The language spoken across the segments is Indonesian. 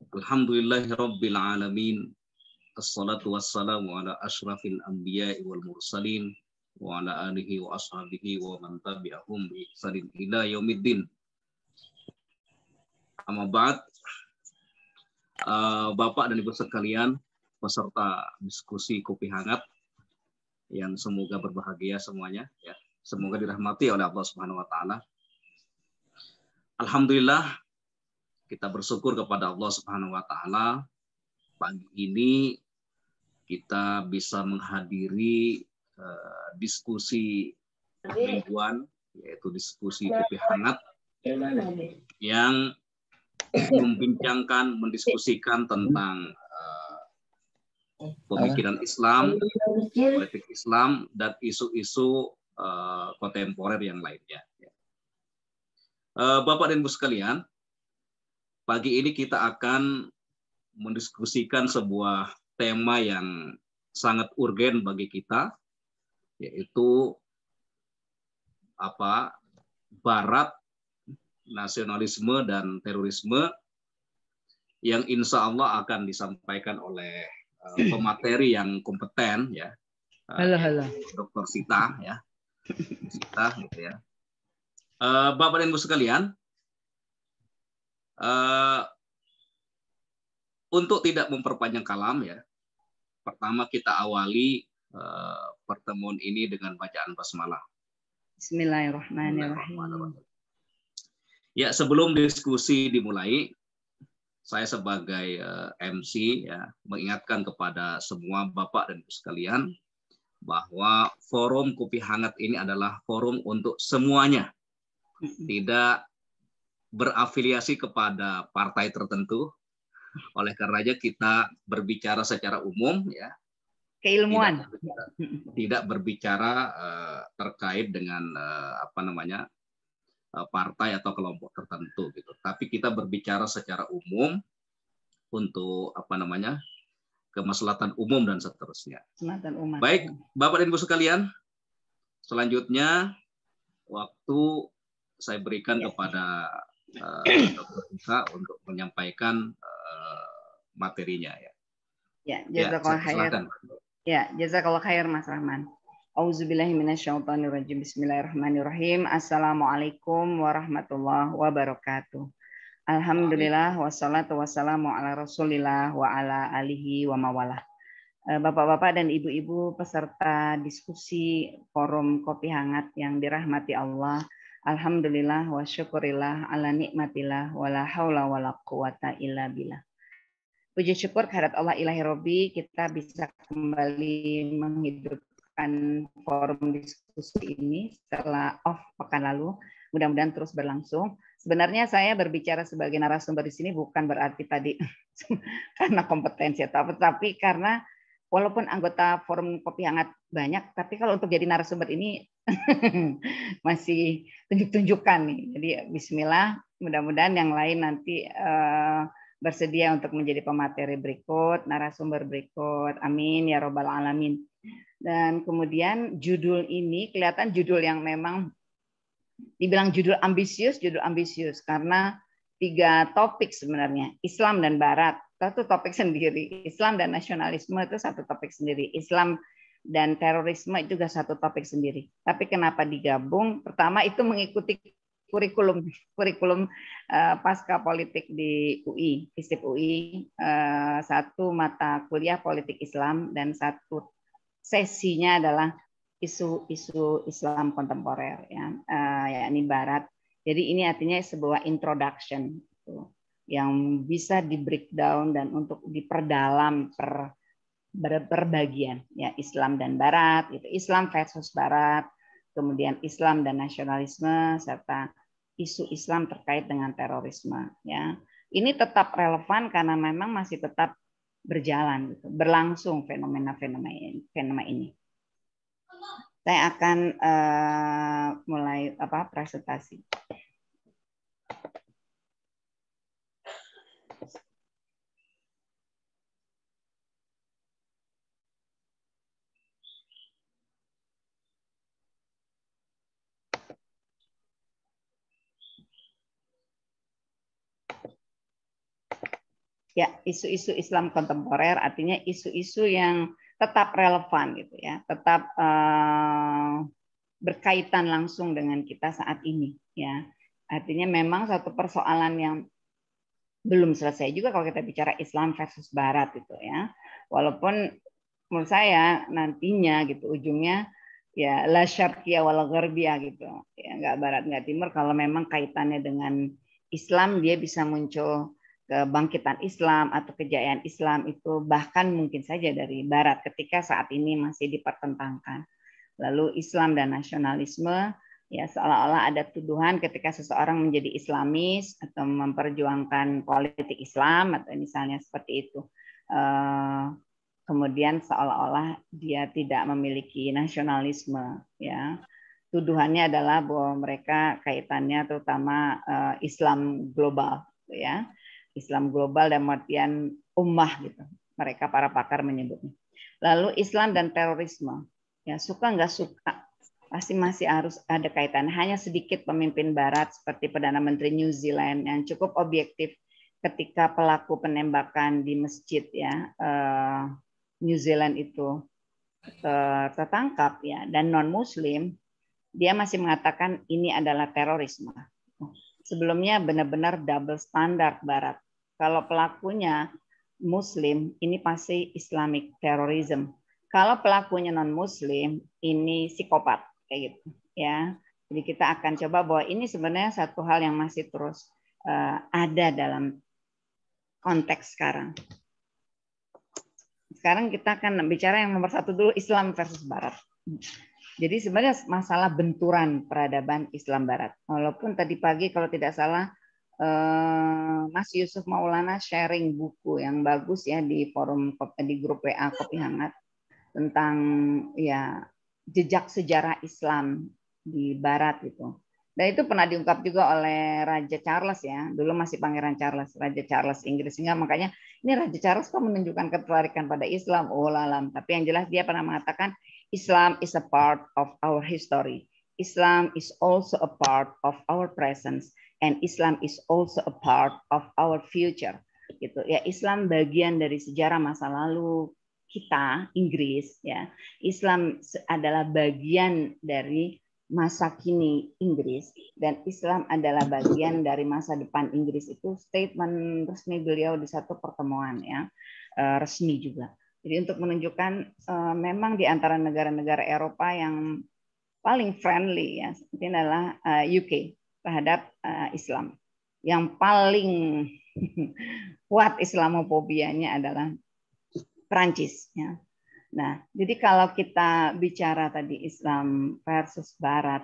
Alhamdulillahirabbil alamin. Assalatu wassalamu ala asyrafil anbiya'i wal mursalin wa ala alihi wa ashabihi wa man tabi'ahum bi ihsanin ila yaumiddin. Amma ba'd. Bapak dan Ibu sekalian, peserta diskusi kopi hangat yang semoga berbahagia semuanya ya. Semoga dirahmati oleh Allah Subhanahu wa taala. Alhamdulillah kita bersyukur kepada Allah Subhanahu wa taala, pagi ini kita bisa menghadiri diskusi mingguan, yaitu diskusi kopi hangat yang mendiskusikan tentang pemikiran Islam, politik Islam, dan isu-isu kontemporer yang lainnya. Bapak dan Ibu sekalian, pagi ini kita akan mendiskusikan sebuah tema yang sangat urgen bagi kita, yaitu Barat, nasionalisme dan terorisme, yang insya Allah akan disampaikan oleh pemateri yang kompeten ya, Dr. Sita ya, gitu ya. Bapak dan Ibu sekalian, untuk tidak memperpanjang kalam ya, pertama kita awali pertemuan ini dengan bacaan basmalah. Bismillahirrahmanirrahim. Ya, sebelum diskusi dimulai, saya sebagai MC ya mengingatkan kepada semua Bapak dan Ibu sekalian bahwa forum kopi hangat ini adalah forum untuk semuanya, tidak berafiliasi kepada partai tertentu. Oleh karenanya kita berbicara secara umum ya, keilmuan, tidak berbicara terkait dengan partai atau kelompok tertentu gitu. Tapi kita berbicara secara umum untuk kemaslahatan umum dan seterusnya. Baik, Bapak dan Ibu sekalian, selanjutnya waktu saya berikan kepada Dr. Ika untuk menyampaikan materinya ya. Jazakallah khair. Jazakallah khair Mas Rahman. Auzubillahi minasyaitonirrajim. Bismillahirrahmanirrahim. Assalamualaikum warahmatullahi wabarakatuh. Alhamdulillah wassalatu wassalamu ala Rasulillah wa ala alihi wa mawalah. Bapak-bapak dan ibu-ibu peserta diskusi forum kopi hangat yang dirahmati Allah. Alhamdulillah wa syukurillah ala nikmatillah wa la haula wa la quwata illa billah. Puji syukur kehadirat Allah ilahi Robbi, kita bisa kembali menghidupkan forum diskusi ini setelah off pekan lalu. Mudah-mudahan terus berlangsung. Sebenarnya saya berbicara sebagai narasumber di sini bukan berarti tadi karena kompetensi atau apa, tapi karena walaupun anggota forum kopi hangat banyak, tapi kalau untuk jadi narasumber ini masih tunjuk-tunjukkan nih. Jadi bismillah, mudah-mudahan yang lain nanti bersedia untuk menjadi pemateri berikut, narasumber berikut. Amin ya robbal alamin. Dan kemudian judul ini kelihatan judul yang memang dibilang judul ambisius karena 3 topik sebenarnya. Islam dan Barat, satu topik sendiri. Islam dan nasionalisme itu satu topik sendiri. Islam dan terorisme itu juga satu topik sendiri. Tapi kenapa digabung? Pertama itu mengikuti kurikulum pasca politik di UI, FISIP UI, satu mata kuliah politik Islam dan satu sesinya adalah isu-isu Islam kontemporer ya, yakni Barat. Jadi ini artinya sebuah introduction yang bisa di breakdown dan untuk diperdalam berbagian ya, Islam dan Barat, itu Islam versus Barat, kemudian Islam dan nasionalisme serta isu Islam terkait dengan terorisme ya. Ini tetap relevan karena memang masih tetap berjalan gitu, berlangsung fenomena ini. Saya akan mulai presentasi. Ya, isu-isu Islam kontemporer artinya isu-isu yang tetap relevan gitu ya, tetap berkaitan langsung dengan kita saat ini ya. Artinya memang satu persoalan yang belum selesai juga kalau kita bicara Islam versus Barat gitu ya. Walaupun menurut saya nantinya gitu ujungnya ya la syarqiyah wal gharbiyah gitu. Ya nggak barat nggak timur, kalau memang kaitannya dengan Islam dia bisa muncul kebangkitan Islam atau kejayaan Islam itu bahkan mungkin saja dari barat ketika saat ini masih dipertentangkan. Lalu Islam dan nasionalisme, ya seolah-olah ada tuduhan ketika seseorang menjadi Islamis atau memperjuangkan politik Islam atau misalnya seperti itu. Kemudian seolah-olah dia tidak memiliki nasionalisme, ya. Tuduhannya adalah bahwa mereka kaitannya terutama Islam global, ya. Islam global dan artian ummah gitu. Mereka para pakar menyebutnya. Lalu Islam dan terorisme. Ya, suka nggak suka, pasti masih harus ada kaitan. Hanya sedikit pemimpin Barat seperti Perdana Menteri New Zealand yang cukup objektif ketika pelaku penembakan di masjid ya New Zealand itu tertangkap ya dan non Muslim, dia masih mengatakan ini adalah terorisme. Sebelumnya benar-benar double standard Barat. Kalau pelakunya Muslim, ini pasti Islamic terrorism. Kalau pelakunya non Muslim, ini psikopat kayak gitu ya. Jadi kita akan coba bahwa ini sebenarnya satu hal yang masih terus ada dalam konteks sekarang. Sekarang kita akan bicara yang nomor satu dulu, Islam versus Barat. Jadi sebenarnya masalah benturan peradaban Islam Barat. Walaupun tadi pagi kalau tidak salah Mas Yusuf Maulana sharing buku yang bagus ya di forum di grup WA Kopi Hangat tentang ya jejak sejarah Islam di Barat itu. Dan itu pernah diungkap juga oleh Raja Charles ya. Dulu masih Pangeran Charles, Raja Charles Inggris. Sehingga makanya ini Raja Charles kok menunjukkan ketertarikan pada Islam. Oh lalam. Tapi yang jelas dia pernah mengatakan Islam is a part of our history. Islam is also a part of our presence. And Islam is also a part of our future. Gitu ya, Islam bagian dari sejarah masa lalu kita Inggris ya. Islam adalah bagian dari masa kini Inggris dan Islam adalah bagian dari masa depan Inggris. Itu statement resmi beliau di satu pertemuan ya, resmi juga. Jadi untuk menunjukkan memang di antara negara-negara Eropa yang paling friendly ya, ini adalah UK terhadap Islam. Yang paling kuat Islamofobianya adalah Prancis ya. Nah, jadi kalau kita bicara tadi Islam versus Barat,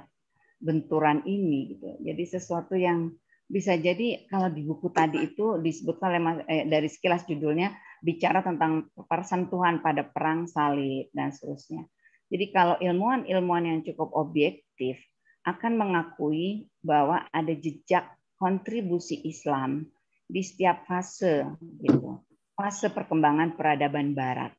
benturan ini gitu. Jadi sesuatu yang bisa jadi kalau di buku tadi itu disebutkan dari sekilas judulnya bicara tentang persentuhan pada perang salib dan seterusnya. Jadi kalau ilmuwan-ilmuwan yang cukup objektif akan mengakui bahwa ada jejak kontribusi Islam di setiap fase gitu. Fase perkembangan peradaban Barat.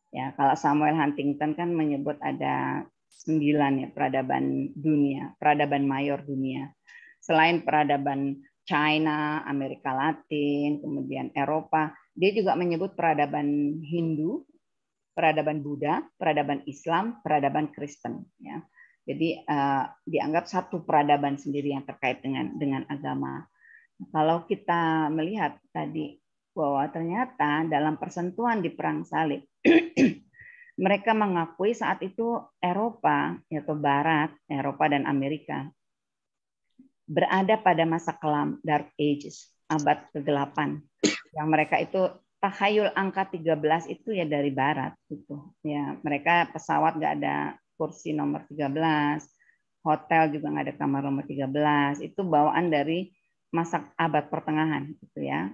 Ya, kalau Samuel Huntington kan menyebut ada 9 ya peradaban dunia, peradaban mayor dunia. Selain peradaban China, Amerika Latin, kemudian Eropa, dia juga menyebut peradaban Hindu, peradaban Buddha, peradaban Islam, peradaban Kristen. Ya. Jadi dianggap satu peradaban sendiri yang terkait dengan agama. Kalau kita melihat tadi bahwa ternyata dalam persentuhan di perang salib mereka mengakui saat itu Eropa yaitu Barat, Eropa dan Amerika berada pada masa kelam Dark Ages, abad ke-8. Yang mereka itu takhayul angka 13 itu ya dari Barat gitu. Ya, mereka pesawat nggak ada kursi nomor 13, hotel juga nggak ada kamar nomor 13. Itu bawaan dari masa abad pertengahan gitu ya,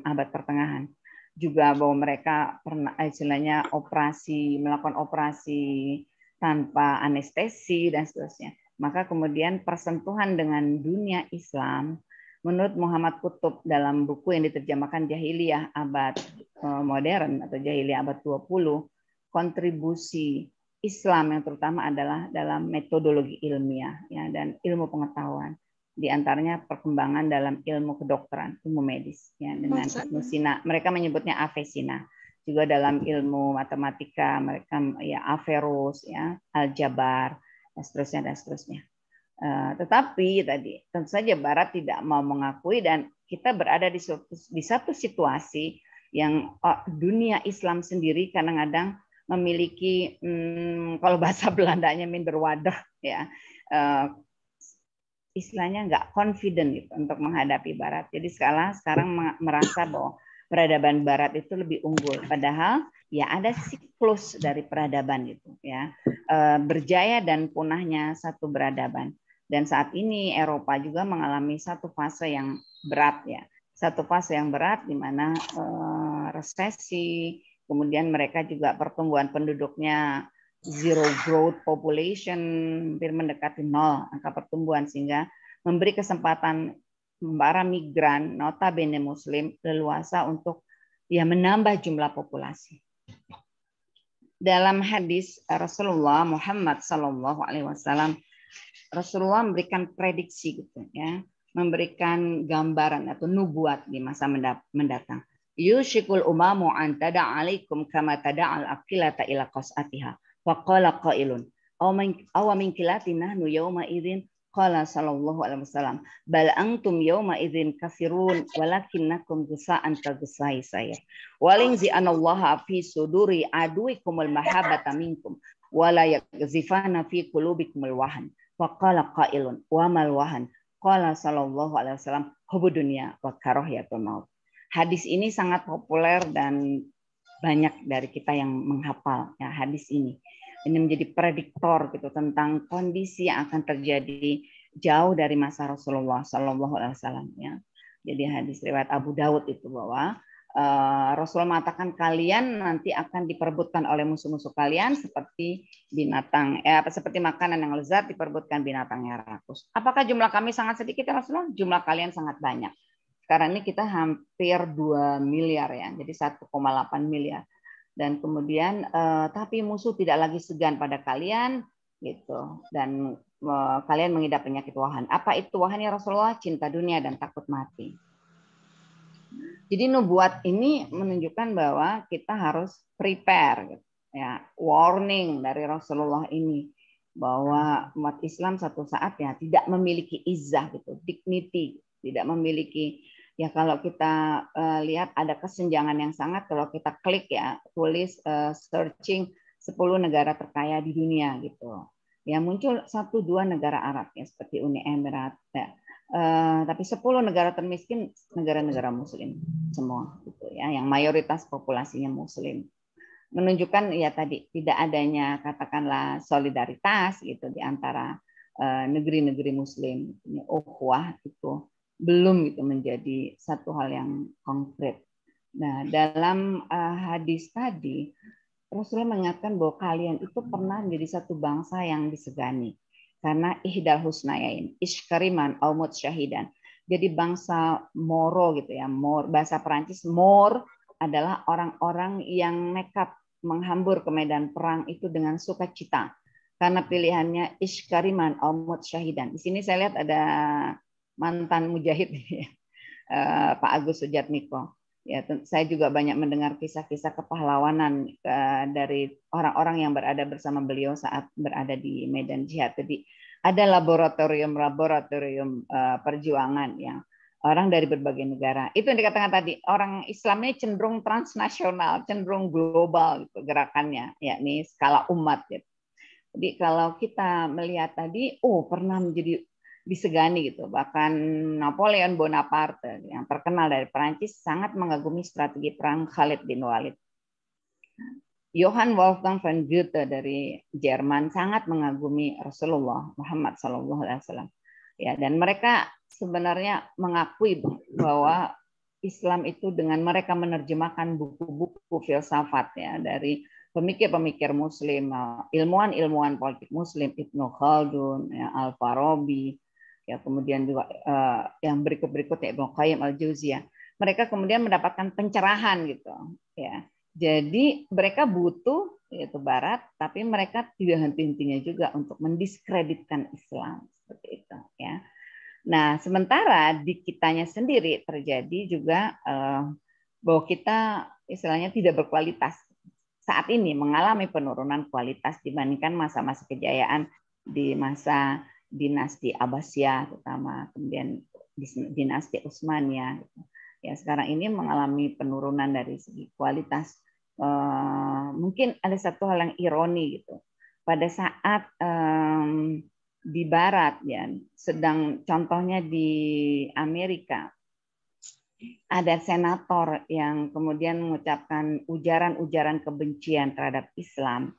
abad pertengahan. Juga bahwa mereka pernah istilahnya melakukan operasi tanpa anestesi dan seterusnya. Maka kemudian persentuhan dengan dunia Islam menurut Muhammad Qutb dalam buku yang diterjemahkan Jahiliyah abad modern atau Jahiliyah abad 20, kontribusi Islam yang terutama adalah dalam metodologi ilmiah ya dan ilmu pengetahuan. Di antaranya perkembangan dalam ilmu kedokteran, ilmu medis, ya, dengan Ibnu Sina. Mereka menyebutnya Avicena. Juga dalam ilmu matematika mereka ya Averroes, ya, Aljabar, dan seterusnya dan seterusnya. Tetapi tadi tentu saja Barat tidak mau mengakui, dan kita berada di satu situasi yang dunia Islam sendiri kadang-kadang memiliki kalau bahasa Belandanya minderwadah, ya, istilahnya nggak confident gitu untuk menghadapi Barat. Jadi sekarang merasa bahwa peradaban Barat itu lebih unggul, padahal ya ada siklus dari peradaban itu, ya, berjaya dan punahnya satu peradaban. Dan saat ini Eropa juga mengalami satu fase yang berat, ya, satu fase yang berat di mana resesi, kemudian mereka juga pertumbuhan penduduknya zero growth population, hampir mendekati nol angka pertumbuhan, sehingga memberi kesempatan para migran notabene Muslim leluasa untuk ya menambah jumlah populasi. Dalam hadis Rasulullah Muhammad SAW, Rasulullah memberikan prediksi gitu, ya, memberikan gambaran atau nubuat di masa mendatang. Yushikul umamu an tada'a alaikum kama tada'al aqilata ila qas'atiha. Wa qala qailun aw min kilati nahnu yawma idzin qala sallallahu alaihi wasallam bal antum yawma idzin kafirun walakinnakum gusa'an kagusai saya walin zi anallaha fi suduri aduikumul mahabbata minkum wala yakzifana fi qulubikumul wahan. Wa qala qailun wa mal wahan qala sallallahu alaihi wasallam hubud dunya wa karahiyatul maut. Hadis ini sangat populer dan banyak dari kita yang menghafal, ya, hadis ini. Ini menjadi prediktor gitu tentang kondisi yang akan terjadi jauh dari masa Rasulullah Sallallahu Alaihi Wasallam, ya. Jadi hadis riwayat Abu Daud itu bahwa Rasulullah mengatakan kalian nanti akan diperebutkan oleh musuh-musuh kalian seperti binatang, seperti makanan yang lezat diperebutkan binatang yang rakus. Apakah jumlah kami sangat sedikit ya Rasulullah? Jumlah kalian sangat banyak. Sekarang ini kita hampir 2 miliar, ya, jadi 1,8 miliar. Dan kemudian tapi musuh tidak lagi segan pada kalian gitu, dan kalian mengidap penyakit wahan. Apa itu wahan ya Rasulullah? Cinta dunia dan takut mati. Jadi nubuat ini menunjukkan bahwa kita harus prepare gitu, ya, warning dari Rasulullah ini bahwa umat Islam satu saat ya tidak memiliki izzah gitu, dignity, tidak memiliki. Ya kalau kita lihat ada kesenjangan yang sangat kalau kita klik, ya, tulis searching 10 negara terkaya di dunia gitu. Ya muncul 1-2 negara Arab, ya, seperti Uni Emirat, ya. Tapi 10 negara termiskin negara-negara Muslim semua gitu, ya, yang mayoritas populasinya Muslim. Menunjukkan ya tadi tidak adanya katakanlah solidaritas gitu di antara negeri-negeri Muslim. Ukhuwah itu belum itu menjadi satu hal yang konkret. Nah, dalam hadis tadi Rasulullah mengingatkan bahwa kalian itu pernah menjadi satu bangsa yang disegani karena ihdal husnayain, iskariman au mut syahidan. Jadi bangsa Moro gitu, ya, bahasa Perancis Mor adalah orang-orang yang nekat menghambur ke medan perang itu dengan sukacita karena pilihannya iskariman au mut syahidan. Di sini saya lihat ada mantan mujahid, ya, Pak Agus Sujatmiko. Ya, saya juga banyak mendengar kisah-kisah kepahlawanan dari orang-orang yang berada bersama beliau saat berada di medan jihad. Jadi ada laboratorium perjuangan yang orang dari berbagai negara. Itu yang dikatakan tadi, orang Islam ini cenderung transnasional, cenderung global gitu, gerakannya, yakni skala umat. Gitu. Jadi kalau kita melihat tadi, pernah menjadi disegani gitu. Bahkan Napoleon Bonaparte yang terkenal dari Perancis sangat mengagumi strategi perang Khalid bin Walid. Johann Wolfgang von Goethe dari Jerman sangat mengagumi Rasulullah Muhammad SAW. Ya, dan mereka sebenarnya mengakui bahwa Islam itu dengan mereka menerjemahkan buku-buku filsafat, ya, dari pemikir-pemikir Muslim, ilmuwan-ilmuwan politik Muslim, Ibnu Khaldun, ya, Al-Farabi, ya, kemudian juga yang berikut-berikutnya Ibnu Qayyim Al-Jauziyah. Mereka kemudian mendapatkan pencerahan gitu, ya. Jadi mereka butuh yaitu Barat, tapi mereka tidak henti-hentinya juga untuk mendiskreditkan Islam seperti itu, ya. Nah, sementara di kitanya sendiri terjadi juga bahwa kita istilahnya tidak berkualitas. Saat ini mengalami penurunan kualitas dibandingkan masa-masa kejayaan di masa dinasti Abbasiyah, terutama kemudian dinasti Utsmaniyah. Ya, sekarang ini mengalami penurunan dari segi kualitas. Mungkin ada satu hal yang ironi gitu. Pada saat di Barat, ya, sedang contohnya di Amerika, ada senator yang kemudian mengucapkan ujaran-ujaran kebencian terhadap Islam,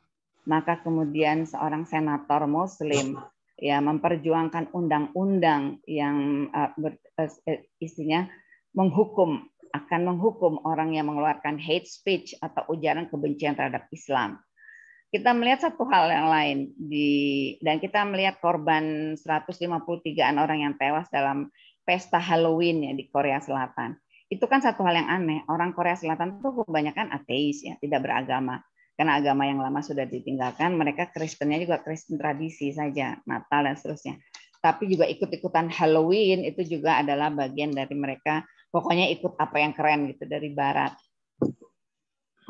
maka kemudian seorang senator Muslim ya memperjuangkan undang-undang yang isinya akan menghukum orang yang mengeluarkan hate speech atau ujaran kebencian terhadap Islam. Kita melihat satu hal yang lain dan kita melihat korban 153-an orang yang tewas dalam pesta Halloween ya di Korea Selatan. Itu kan satu hal yang aneh. Orang Korea Selatan itu kebanyakan ateis ya, tidak beragama. Karena agama yang lama sudah ditinggalkan, mereka Kristennya juga Kristen tradisi saja, Natal dan seterusnya. Tapi juga ikut-ikutan Halloween itu juga adalah bagian dari mereka, pokoknya ikut apa yang keren gitu dari Barat.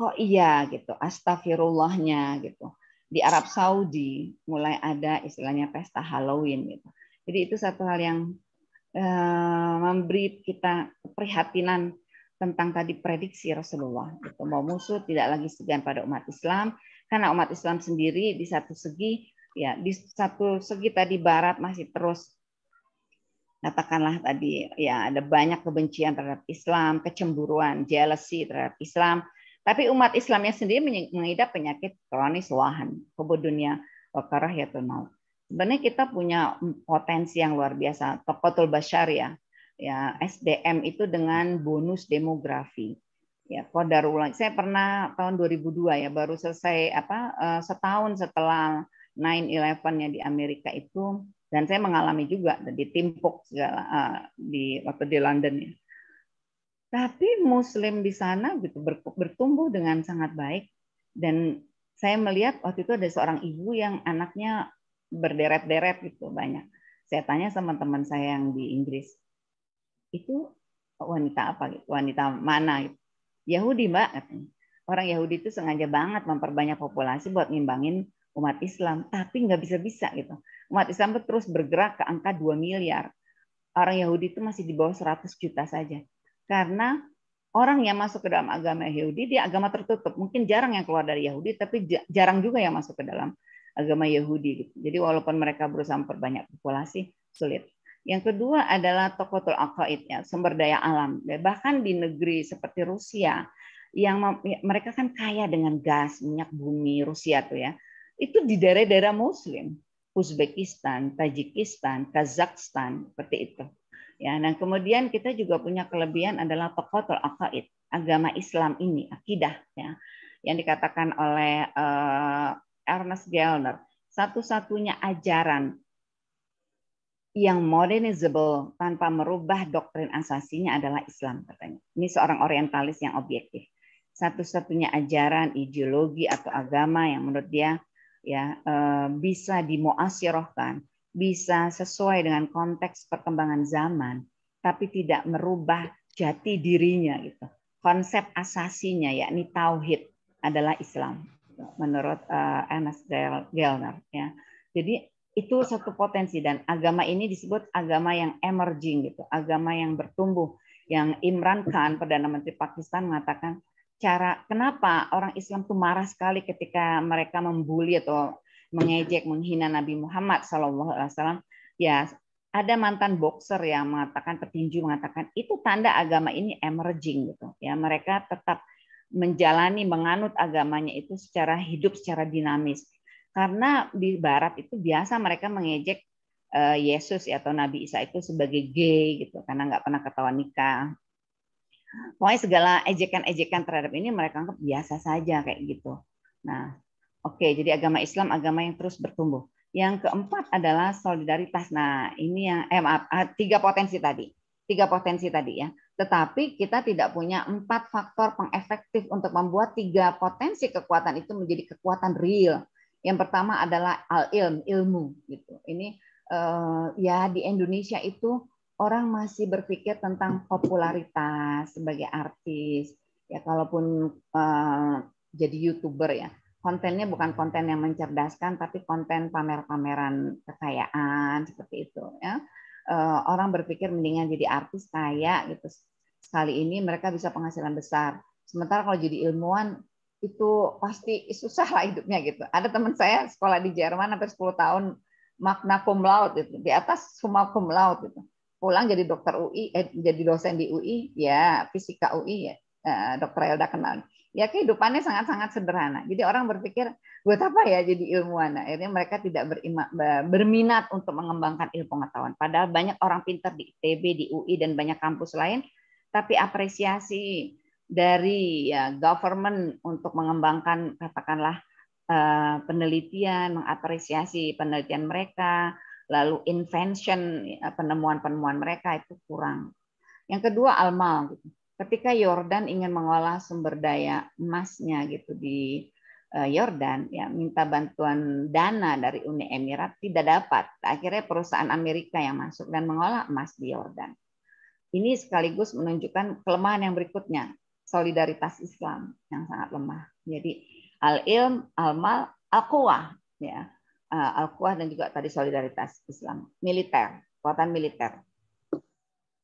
Oh iya gitu, astagfirullahnya gitu. Di Arab Saudi mulai ada istilahnya pesta Halloween gitu. Jadi itu satu hal yang memberi kita keprihatinan tentang tadi prediksi Rasulullah. Gitu. Bahwa musuh tidak lagi segan pada umat Islam, karena umat Islam sendiri di satu segi tadi Barat masih terus katakanlah tadi ya ada banyak kebencian terhadap Islam, kecemburuan, jealousy terhadap Islam. Tapi umat Islamnya sendiri mengidap penyakit kronis wahan, hubud dunia, wa karahiyatul maut. Sebenarnya kita punya potensi yang luar biasa, Tokotul Bashar ya, SDM itu dengan bonus demografi. Ya, qadarullah. Saya pernah tahun 2002 ya, baru selesai setahun setelah 9/11-nya di Amerika itu, dan saya mengalami juga di Timpuk segala waktu di London ya. Tapi Muslim di sana gitu bertumbuh dengan sangat baik, dan saya melihat waktu itu ada seorang ibu yang anaknya berderet-deret gitu banyak. Saya tanya sama teman saya yang di Inggris, itu wanita apa gitu, wanita mana gitu. Yahudi Mbak katanya. Orang Yahudi itu sengaja banget memperbanyak populasi buat ngimbangin umat Islam, tapi nggak bisa-bisa gitu. Umat Islam itu terus bergerak ke angka 2 miliar. Orang Yahudi itu masih di bawah 100 juta saja. Karena orang yang masuk ke dalam agama Yahudi, dia agama tertutup. Mungkin jarang yang keluar dari Yahudi, tapi jarang juga yang masuk ke dalam agama Yahudi. Gitu. Jadi walaupun mereka berusaha memperbanyak populasi, sulit. Yang kedua adalah tokotul aqaid, ya, sumber daya alam. Bahkan di negeri seperti Rusia, yang mereka kan kaya dengan gas, minyak bumi, Rusia tuh ya. Itu di daerah-daerah Muslim. Uzbekistan, Tajikistan, Kazakhstan, seperti itu. Ya, dan kemudian kita juga punya kelebihan adalah tokotul aqaid, agama Islam ini, akidah ya, yang dikatakan oleh Ernest Gellner, satu-satunya ajaran yang modernizable tanpa merubah doktrin asasinya adalah Islam katanya. Ini seorang orientalis yang objektif. Satu-satunya ajaran, ideologi atau agama yang menurut dia ya bisa dimuasirahkan, bisa sesuai dengan konteks perkembangan zaman, tapi tidak merubah jati dirinya gitu. Konsep asasinya yakni tauhid adalah Islam menurut Ernest Gellner ya. Jadi itu satu potensi, dan agama ini disebut agama yang emerging gitu, agama yang bertumbuh. Yang Imran Khan, Perdana Menteri Pakistan, mengatakan kenapa orang Islam tuh marah sekali ketika mereka membuli atau mengejek, menghina Nabi Muhammad SAW. Ya, ada mantan boxer yang mengatakan, petinju mengatakan, itu tanda agama ini emerging gitu. Ya, mereka tetap menjalani, menganut agamanya itu secara hidup, secara dinamis. Karena di Barat itu biasa mereka mengejek Yesus atau Nabi Isa itu sebagai gay gitu, karena nggak pernah ketahuan nikah. Pokoknya segala ejekan-ejekan terhadap ini mereka anggap biasa saja kayak gitu. Nah, oke, jadi agama Islam agama yang terus bertumbuh. Yang keempat adalah solidaritas. Nah, ini yang tiga potensi tadi ya. Tetapi kita tidak punya 4 faktor pengefektif untuk membuat 3 potensi kekuatan itu menjadi kekuatan real. Yang pertama adalah ilmu gitu. Ini ya di Indonesia itu orang masih berpikir tentang popularitas sebagai artis. Ya kalaupun jadi YouTuber ya, kontennya bukan konten yang mencerdaskan, tapi konten pamer-pameran kekayaan seperti itu. Ya, orang berpikir mendingan jadi artis kaya gitu. Sekali ini mereka bisa penghasilan besar. Sementara kalau jadi ilmuwan itu pasti susah lah hidupnya gitu. Ada teman saya sekolah di Jerman hampir 10 tahun magna cum laude itu, di atas summa cum laude itu. Pulang jadi dokter UI, jadi dosen di UI, ya fisika UI ya, dokter Elda kenal. Ya kehidupannya sangat-sangat sederhana. Jadi orang berpikir buat apa ya jadi ilmuwan. Nah, akhirnya mereka tidak berminat untuk mengembangkan ilmu pengetahuan. Padahal banyak orang pintar di ITB, di UI dan banyak kampus lain, tapi apresiasi dari ya government untuk mengembangkan katakanlah penelitian, mengapresiasi penelitian mereka, lalu invention, penemuan-penemuan mereka itu kurang. Yang kedua almal, ketika Yordan ingin mengolah sumber daya emasnya gitu di Yordan, ya minta bantuan dana dari Uni Emirat tidak dapat. Akhirnya perusahaan Amerika yang masuk dan mengolah emas di Yordan. Ini sekaligus menunjukkan kelemahan yang berikutnya, solidaritas Islam yang sangat lemah. Jadi al-ilm, al-mal, al-quwah, ya. Al-quwah dan juga tadi solidaritas Islam, militer, kekuatan militer.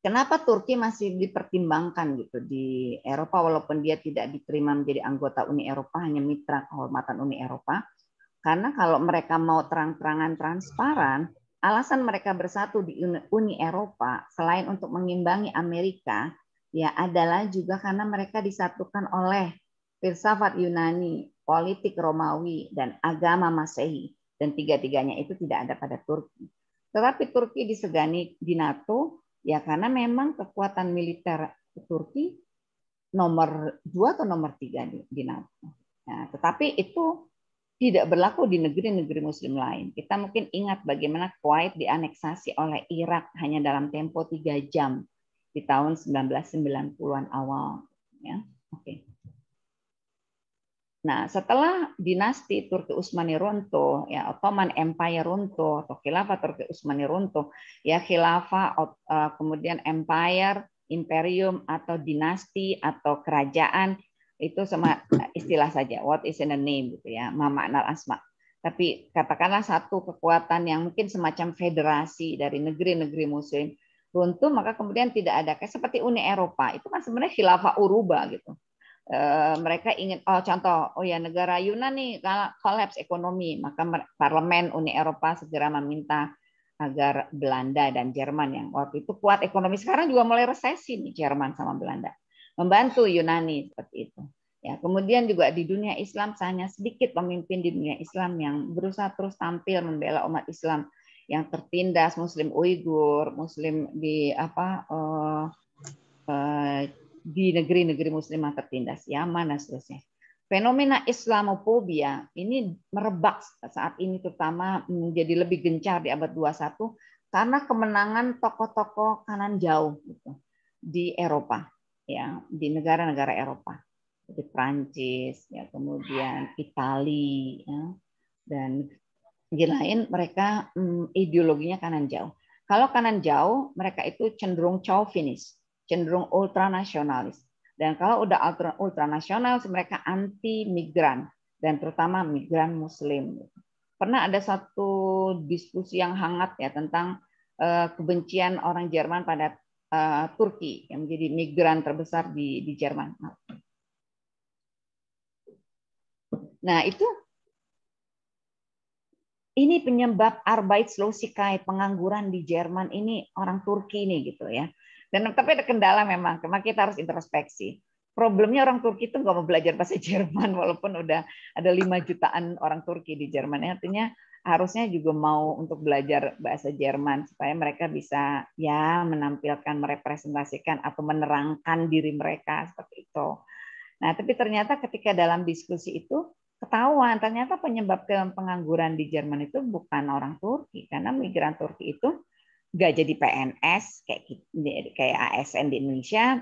Kenapa Turki masih dipertimbangkan gitu di Eropa walaupun dia tidak diterima menjadi anggota Uni Eropa, hanya mitra kehormatan Uni Eropa? Karena kalau mereka mau terang-terangan transparan, alasan mereka bersatu di Uni Eropa selain untuk mengimbangi Amerika, ya adalah juga karena mereka disatukan oleh filsafat Yunani, politik Romawi, dan agama Masehi. Dan tiga-tiganya itu tidak ada pada Turki. Tetapi Turki disegani di NATO, ya karena memang kekuatan militer Turki nomor 2 atau nomor 3 di NATO. Nah, tetapi itu tidak berlaku di negeri-negeri Muslim lain. Kita mungkin ingat bagaimana Kuwait dianeksasi oleh Irak hanya dalam tempo 3 jam di tahun 1990-an awal. Ya, oke. Nah, setelah dinasti Turki Utsmani runtuh, ya Ottoman Empire runtuh, atau khilafah Turki Utsmani runtuh, ya khilafah kemudian empire, imperium atau dinasti atau kerajaan itu sama istilah saja. What is in the name gitu ya, ma makna asma. Tapi katakanlah satu kekuatan yang mungkin semacam federasi dari negeri-negeri Muslim runtuh, maka kemudian tidak ada kayak seperti Uni Eropa itu kan sebenarnya khilafah Uruba gitu. Mereka ingin contoh ya negara Yunani kolaps ekonomi, maka parlemen Uni Eropa segera meminta agar Belanda dan Jerman yang waktu itu kuat ekonomi, sekarang juga mulai resesi nih Jerman sama Belanda, membantu Yunani seperti itu. Ya, kemudian juga di dunia Islam hanya sedikit pemimpin di dunia Islam yang berusaha terus tampil membela umat Islam yang tertindas, Muslim Uighur, Muslim di di negeri-negeri muslimah tertindas, Yaman dan seterusnya. Fenomena Islamofobia ini merebak saat ini terutama menjadi lebih gencar di abad 21 karena kemenangan tokoh-tokoh kanan jauh gitu, di Eropa, ya di negara-negara Eropa seperti Prancis, ya kemudian Italia, ya, dan di lain mereka ideologinya kanan jauh. Kalau kanan jauh mereka itu cenderung chauvinis, cenderung ultranasionalis. Dan kalau udah ultranasionalis mereka anti migran dan terutama migran Muslim. Pernah ada satu diskusi yang hangat ya tentang kebencian orang Jerman pada Turki yang menjadi migran terbesar di Jerman. Nah itu ini penyebab Arbeitslosigkeit, pengangguran di Jerman ini orang Turki nih gitu ya. Dan tapi ada kendala memang, karena kita harus introspeksi. Problemnya orang Turki itu nggak mau belajar bahasa Jerman walaupun udah ada 5 jutaan orang Turki di Jerman. Artinya harusnya juga mau untuk belajar bahasa Jerman supaya mereka bisa ya menampilkan, merepresentasikan atau menerangkan diri mereka seperti itu. Nah, tapi ternyata ketika dalam diskusi itu ketahuan ternyata penyebab pengangguran di Jerman itu bukan orang Turki karena migran Turki itu nggak jadi PNS kayak ASN di Indonesia,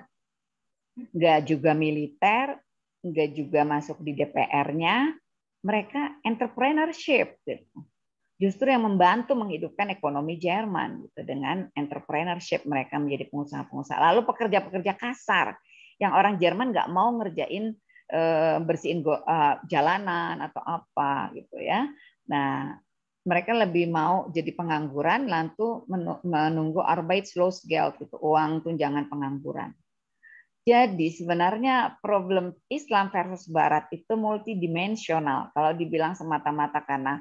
nggak juga militer, nggak juga masuk di DPR-nya, mereka entrepreneurship gitu. justru yang membantu menghidupkan ekonomi Jerman gitu, dengan entrepreneurship mereka menjadi pengusaha-pengusaha. Lalu pekerja-pekerja kasar yang orang Jerman nggak mau ngerjain bersihin jalanan atau apa gitu ya. Nah, mereka lebih mau jadi pengangguran, lalu menunggu Arbeitslosgeld gitu, uang tunjangan pengangguran. Jadi sebenarnya problem Islam versus Barat itu multidimensional. Kalau dibilang semata-mata karena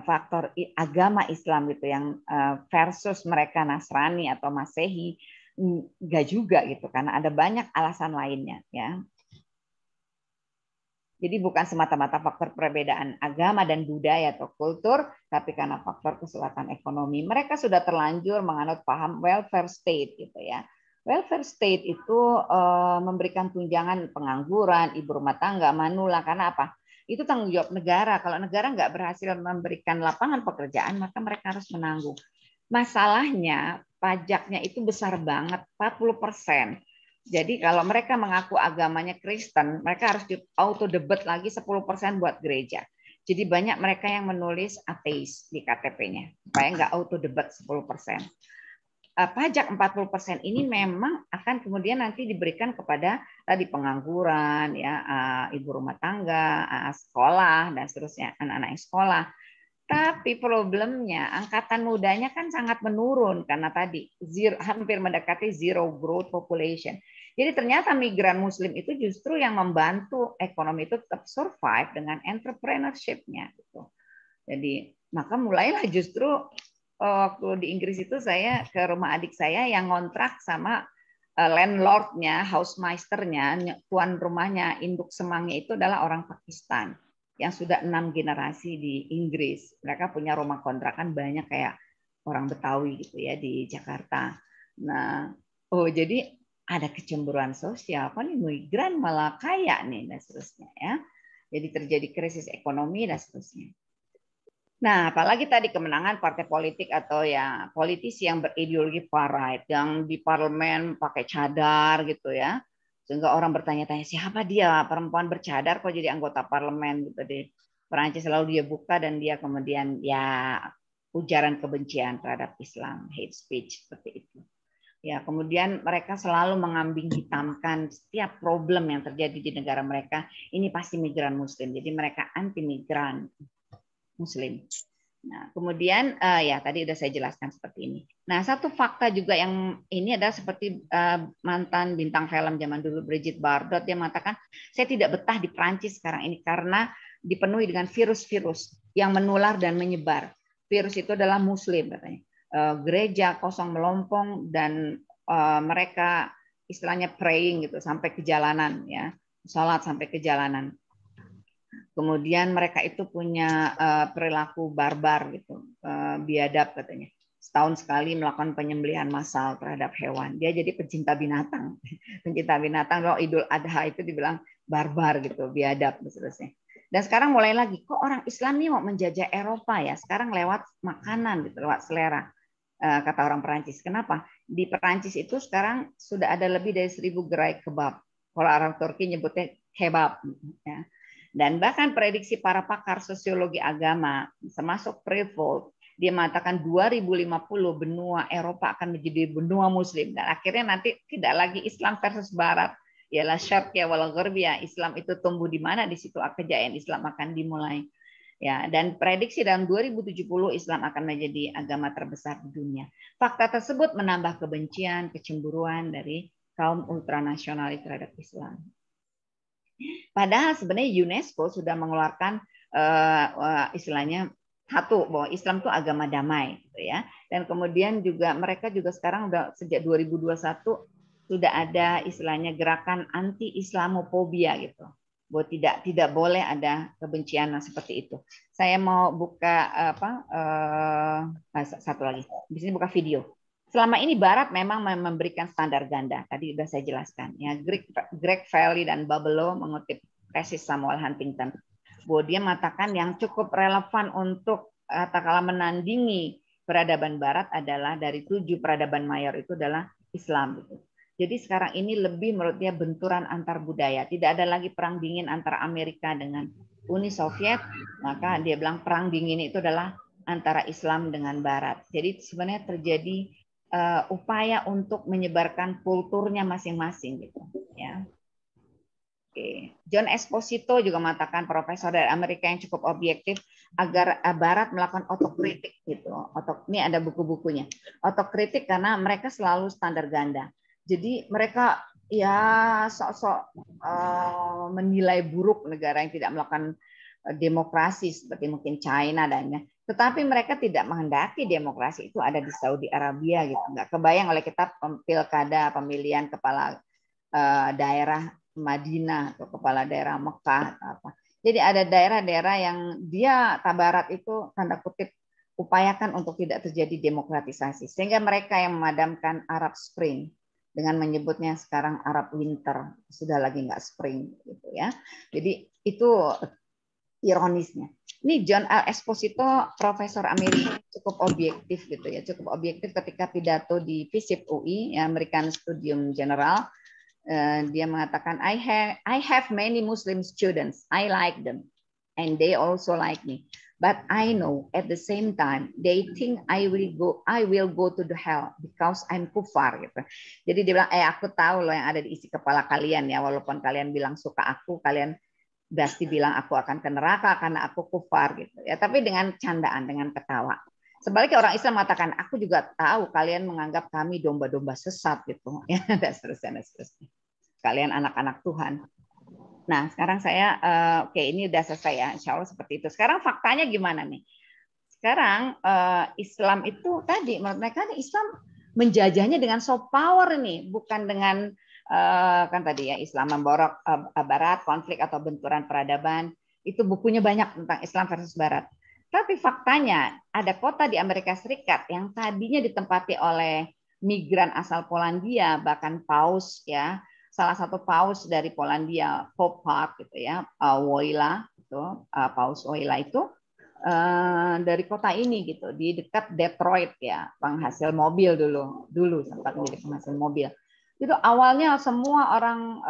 faktor agama Islam gitu yang versus mereka Nasrani atau Masehi, enggak juga gitu, karena ada banyak alasan lainnya ya. Jadi bukan semata-mata faktor perbedaan agama dan budaya atau kultur, tapi karena faktor kesulitan ekonomi. Mereka sudah terlanjur menganut paham welfare state gitu ya. Welfare state itu memberikan tunjangan pengangguran, ibu rumah tangga, manula. Karena apa? Itu tanggung jawab negara. Kalau negara nggak berhasil memberikan lapangan pekerjaan, maka mereka harus menanggung. Masalahnya pajaknya itu besar banget, 40%. Jadi kalau mereka mengaku agamanya Kristen, mereka harus auto debit lagi 10% buat gereja. Jadi banyak mereka yang menulis ateis di KTP-nya, supaya nggak auto debit 10%. Pajak 40% ini memang akan kemudian nanti diberikan kepada tadi pengangguran, ya, ibu rumah tangga, sekolah, dan seterusnya, anak-anak sekolah. Tapi problemnya angkatan mudanya kan sangat menurun karena tadi hampir mendekati zero growth population. Jadi ternyata migran Muslim itu justru yang membantu ekonomi itu tetap survive dengan entrepreneurship-nya. Gitu. Jadi maka mulailah justru waktu di Inggris itu saya ke rumah adik saya yang ngontrak sama landlordnya, housemeisternya, tuan rumahnya, induk semangnya itu adalah orang Pakistan yang sudah 6 generasi di Inggris. Mereka punya rumah kontrakan banyak kayak orang Betawi gitu ya di Jakarta. Nah, jadi ada kecemburuan sosial. Apa nih migran malah kaya nih dan seterusnya ya. Jadi terjadi krisis ekonomi dan seterusnya. Nah, apalagi tadi kemenangan partai politik atau ya politisi yang berideologi far right, yang di parlemen pakai cadar gitu ya. Sehingga orang bertanya-tanya, siapa dia perempuan bercadar kok jadi anggota parlemen gitu di Perancis, lalu dia buka dan dia kemudian ya ujaran kebencian terhadap Islam, hate speech seperti itu. Ya, kemudian mereka selalu mengambing hitamkan setiap problem yang terjadi di negara mereka, ini pasti migran Muslim. Jadi mereka anti migran Muslim. Nah, kemudian ya tadi sudah saya jelaskan seperti ini. Nah, satu fakta juga yang ini adalah seperti mantan bintang film zaman dulu Brigitte Bardot, dia mengatakan saya tidak betah di Prancis sekarang ini karena dipenuhi dengan virus-virus yang menular dan menyebar. Virus itu adalah Muslim katanya. Gereja kosong melompong dan mereka istilahnya praying gitu sampai ke jalanan ya, sholat sampai ke jalanan. Kemudian mereka itu punya perilaku barbar gitu, biadab katanya. Setahun sekali melakukan penyembelihan massal terhadap hewan. Dia jadi pecinta binatang. Pecinta binatang, kalau Idul Adha itu dibilang barbar gitu, biadab dan seterusnya. Dan sekarang mulai lagi, kok orang Islam ini mau menjajah Eropa ya? Sekarang lewat makanan gitu, lewat selera. Kata orang Perancis. Kenapa? Di Perancis itu sekarang sudah ada lebih dari 1000 gerai kebab. Kalau orang Turki nyebutnya kebab. Ya. Dan bahkan prediksi para pakar sosiologi agama, termasuk Prevost, dia mengatakan 2050 benua Eropa akan menjadi benua Muslim. Dan akhirnya nanti tidak lagi Islam versus Barat. Ialah Syarqiyah wal Gharbiyah. Islam itu tumbuh di mana, di situ kejayaan Islam akan dimulai. Ya, dan prediksi dalam 2070 Islam akan menjadi agama terbesar di dunia. Fakta tersebut menambah kebencian, kecemburuan dari kaum ultranasionalis terhadap Islam. Padahal sebenarnya UNESCO sudah mengeluarkan istilahnya satu bahwa Islam itu agama damai, gitu ya. Dan kemudian juga mereka juga sekarang udah sejak 2021 sudah ada istilahnya gerakan anti Islamofobia gitu. Bahwa tidak boleh ada kebencian seperti itu. Saya mau buka satu lagi. Di sini buka video. Selama ini Barat memang memberikan standar ganda. Tadi sudah saya jelaskan. Ya, Greg Valley dan Babelo mengutip tesis Samuel Huntington. Bahwa dia mengatakan yang cukup relevan untuk katakanlah menandingi peradaban Barat adalah dari 7 peradaban mayor itu adalah Islam. Jadi sekarang ini lebih menurut dia benturan antar budaya. Tidak ada lagi perang dingin antara Amerika dengan Uni Soviet. Maka dia bilang perang dingin itu adalah antara Islam dengan Barat. Jadi sebenarnya terjadi upaya untuk menyebarkan kulturnya masing-masing gitu ya. Oke. John Esposito juga mengatakan, profesor dari Amerika yang cukup objektif, agar Barat melakukan otokritik gitu. Ini ada buku-bukunya. Otokritik karena mereka selalu standar ganda. Jadi mereka ya sok-sok menilai buruk negara yang tidak melakukan demokrasi seperti mungkin China dan lainnya. Tetapi mereka tidak menghendaki demokrasi itu ada di Saudi Arabia gitu. Nggak kebayang oleh kita pilkada pemilihan kepala daerah Madinah atau kepala daerah Mekah atau apa. Jadi ada daerah-daerah yang dia Barat itu tanda kutip upayakan untuk tidak terjadi demokratisasi. Sehingga mereka yang memadamkan Arab Spring dengan menyebutnya sekarang Arab Winter, sudah lagi nggak Spring gitu ya. Jadi itu ironisnya. Ini John L. Esposito, profesor Amerika, cukup objektif gitu ya, cukup objektif ketika pidato di FISIP UI, American Studium General. Dia mengatakan, I have many Muslim students. I like them, and they also like me. But I know at the same time they think I will go to the hell because I'm kufar gitu. Jadi dia bilang, aku tahu loh yang ada di isi kepala kalian ya, walaupun kalian bilang suka aku, kalian pasti bilang aku akan ke neraka karena aku kufar gitu ya. Tapi dengan candaan, dengan ketawa. Sebaliknya orang Islam mengatakan, aku juga tahu kalian menganggap kami domba-domba sesat gitu ya, dan seterusnya. Kalian anak-anak Tuhan. Nah, sekarang saya oke, ini udah selesai ya, insya Allah seperti itu. Sekarang faktanya gimana nih? Sekarang Islam itu tadi menurut mereka Islam menjajahnya dengan soft power nih, bukan dengan kan tadi ya Islam memborok Barat, konflik atau benturan peradaban. Itu bukunya banyak tentang Islam versus Barat. Tapi faktanya ada kota di Amerika Serikat yang tadinya ditempati oleh migran asal Polandia, bahkan paus ya, salah satu paus dari Polandia, Pope Park gitu ya, Wojtyła itu, paus Wojtyła itu dari kota ini gitu, di dekat Detroit ya, penghasil mobil dulu sempat menjadi penghasil mobil. Itu awalnya semua orang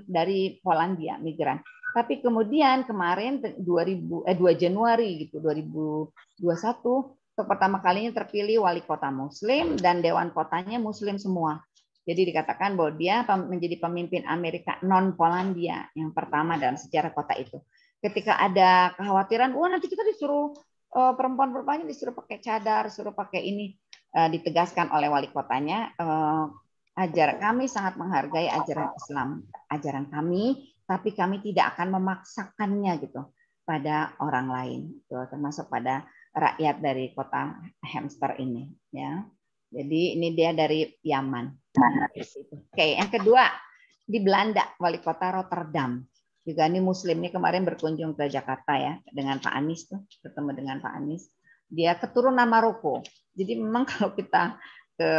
dari Polandia, migran. Tapi kemudian kemarin 2 Januari gitu 2021 untuk pertama kalinya terpilih wali kota Muslim dan dewan kotanya Muslim semua. Jadi dikatakan bahwa dia menjadi pemimpin Amerika non Polandia yang pertama dalam sejarah kota itu. Ketika ada kekhawatiran, wah nanti kita disuruh perempuan-perempuannya disuruh pakai cadar, disuruh pakai ini, ditegaskan oleh wali kotanya, kami sangat menghargai ajaran Islam, ajaran kami, tapi kami tidak akan memaksakannya gitu pada orang lain, termasuk pada rakyat dari kota Hamster ini, ya. Jadi ini dia dari Yaman. Oke, yang kedua di Belanda, wali kota Rotterdam. Juga ini Muslim ini kemarin berkunjung ke Jakarta ya dengan Pak Anies tuh, ketemu dengan Pak Anies. Dia keturunan Maroko. Jadi memang kalau kita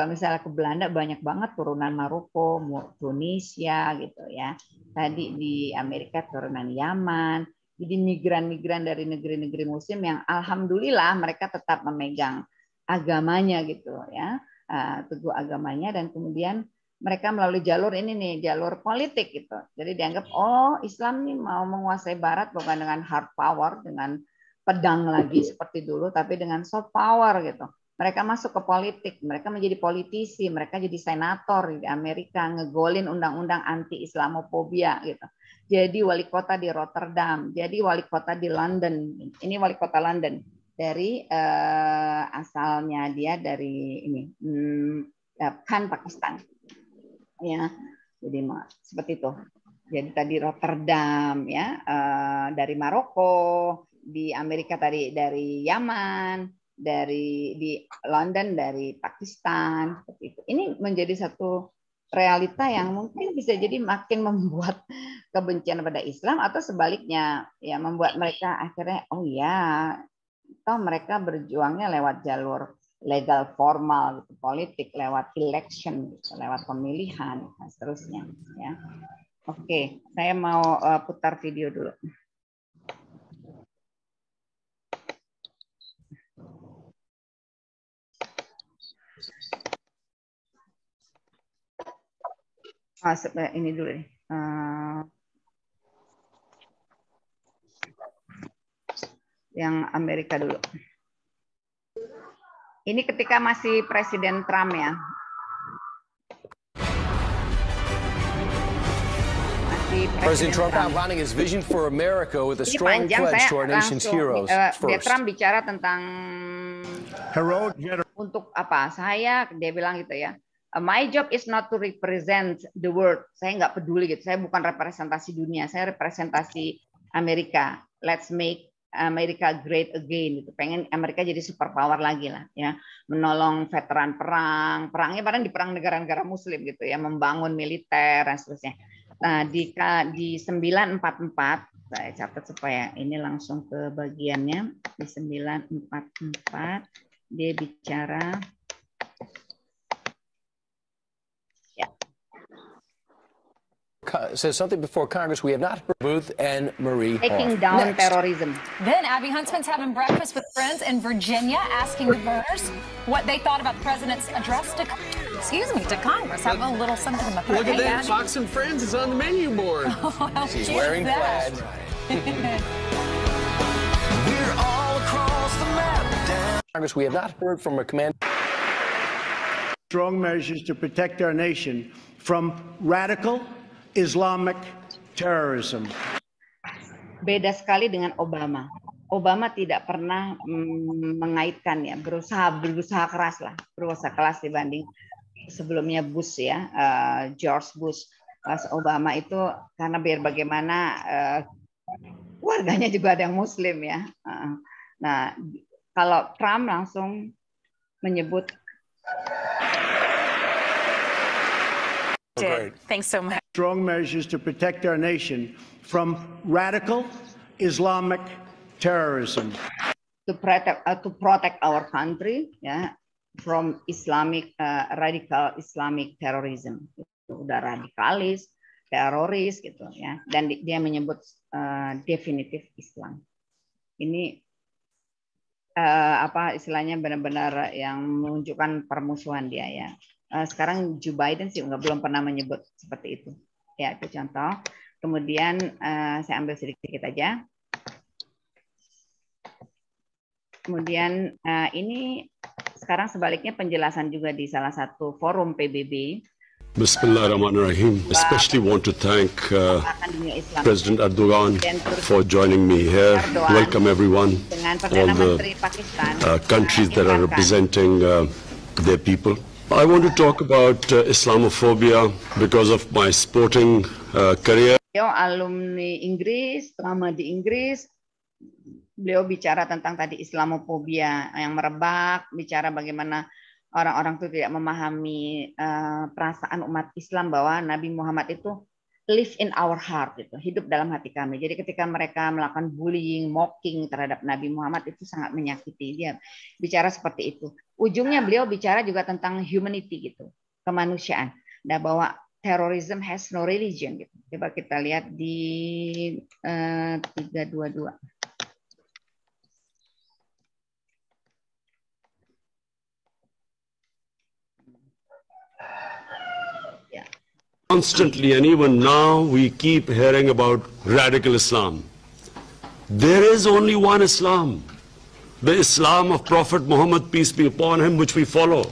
misalnya ke Belanda banyak banget turunan Maroko, Tunisia gitu ya. Tadi di Amerika turunan Yaman. Jadi migran-migran dari negeri-negeri Muslim yang alhamdulillah mereka tetap memegang agamanya gitu ya, teguh agamanya, dan kemudian mereka melalui jalur ini nih, jalur politik gitu. Jadi dianggap Islam nih mau menguasai Barat bukan dengan hard power, dengan pedang lagi seperti dulu, tapi dengan soft power gitu. Mereka masuk ke politik, mereka menjadi politisi, mereka jadi senator di Amerika, ngegolin undang-undang anti Islamofobia gitu. Jadi wali kota di Rotterdam, jadi wali kota di London. Ini wali kota London dari asalnya dia dari ini Khan, Pakistan. Ya, jadi seperti itu. Jadi tadi Rotterdam ya, dari Maroko, di Amerika tadi dari Yaman, di London dari Pakistan, seperti itu. Ini menjadi satu realita yang mungkin bisa jadi makin membuat kebencian pada Islam, atau sebaliknya ya membuat mereka akhirnya toh mereka berjuangnya lewat jalur legal formal gitu, politik lewat election gitu, lewat pemilihan dan seterusnya ya. Oke, saya mau putar video dulu. Ini dulu nih. Yang Amerika dulu. Ini ketika masih Presiden Trump ya. President Trump outlining his vision for America with a strong pledge to our nation's heroes. First, Trump bicara tentang untuk apa? Dia bilang gitu ya. My job is not to represent the world. Saya nggak peduli gitu. Saya bukan representasi dunia. Saya representasi Amerika. Let's make Amerika great again. Gitu. Pengen Amerika jadi superpower lagi lah, ya. Menolong veteran perang. Perangnya padahal di perang negara-negara Muslim gitu ya. Membangun militer dan seterusnya. Nah, di 944 saya catat supaya ini langsung ke bagiannya. Di 944 dia bicara says something before Congress we have not heard Booth and Marie taking down terrorism. Then Abby Huntsman's having breakfast with friends in Virginia, asking the voters what they thought about the president's address to Congress. Have a little something about that. Look at that, Fox and Friends is on the menu board. She's wearing plaid. We're all across the map. Congress, we have not heard from a command. Strong measures to protect our nation from radical Islamic terrorism. Beda sekali dengan Obama. Obama tidak pernah mengaitkan ya, berusaha keras dibanding sebelumnya Bush ya, George Bush. Obama itu karena biar bagaimana warganya juga ada yang Muslim ya. Nah, kalau Trump langsung menyebut. Thanks so much. Strong measures to protect our nation from radical Islamic terrorism. To protect our country, ya, from radical Islamic terrorism. Udah radikalis, teroris gitu ya. Dan dia menyebut definitif Islam. Ini apa istilahnya benar-benar yang menunjukkan permusuhan dia ya. Sekarang Joe Biden sih belum pernah menyebut seperti itu. Ya, itu contoh. Kemudian saya ambil sedikit aja. Kemudian ini sekarang sebaliknya penjelasan juga di salah satu forum PBB. Bismillahirrahmanirrahim. Especially want to thank President Erdogan for joining me here. Welcome everyone, all the countries that are representing their people. I want to talk about Islamophobia because of my sporting career. Beliau alumni Inggris, lama di Inggris. Beliau bicara tentang tadi Islamophobia yang merebak, bicara bagaimana orang-orang itu tidak memahami perasaan umat Islam bahwa Nabi Muhammad itu live in our heart, gitu, hidup dalam hati kami. Jadi ketika mereka melakukan bullying, mocking terhadap Nabi Muhammad itu sangat menyakiti. Dia bicara seperti itu. Ujungnya beliau bicara juga tentang humanity, gitu, kemanusiaan. Dan bahwa terrorism has no religion, gitu. Coba kita lihat di 322. Constantly, and even now, we keep hearing about radical Islam. There is only one Islam, the Islam of Prophet Muhammad, peace be upon him, which we follow.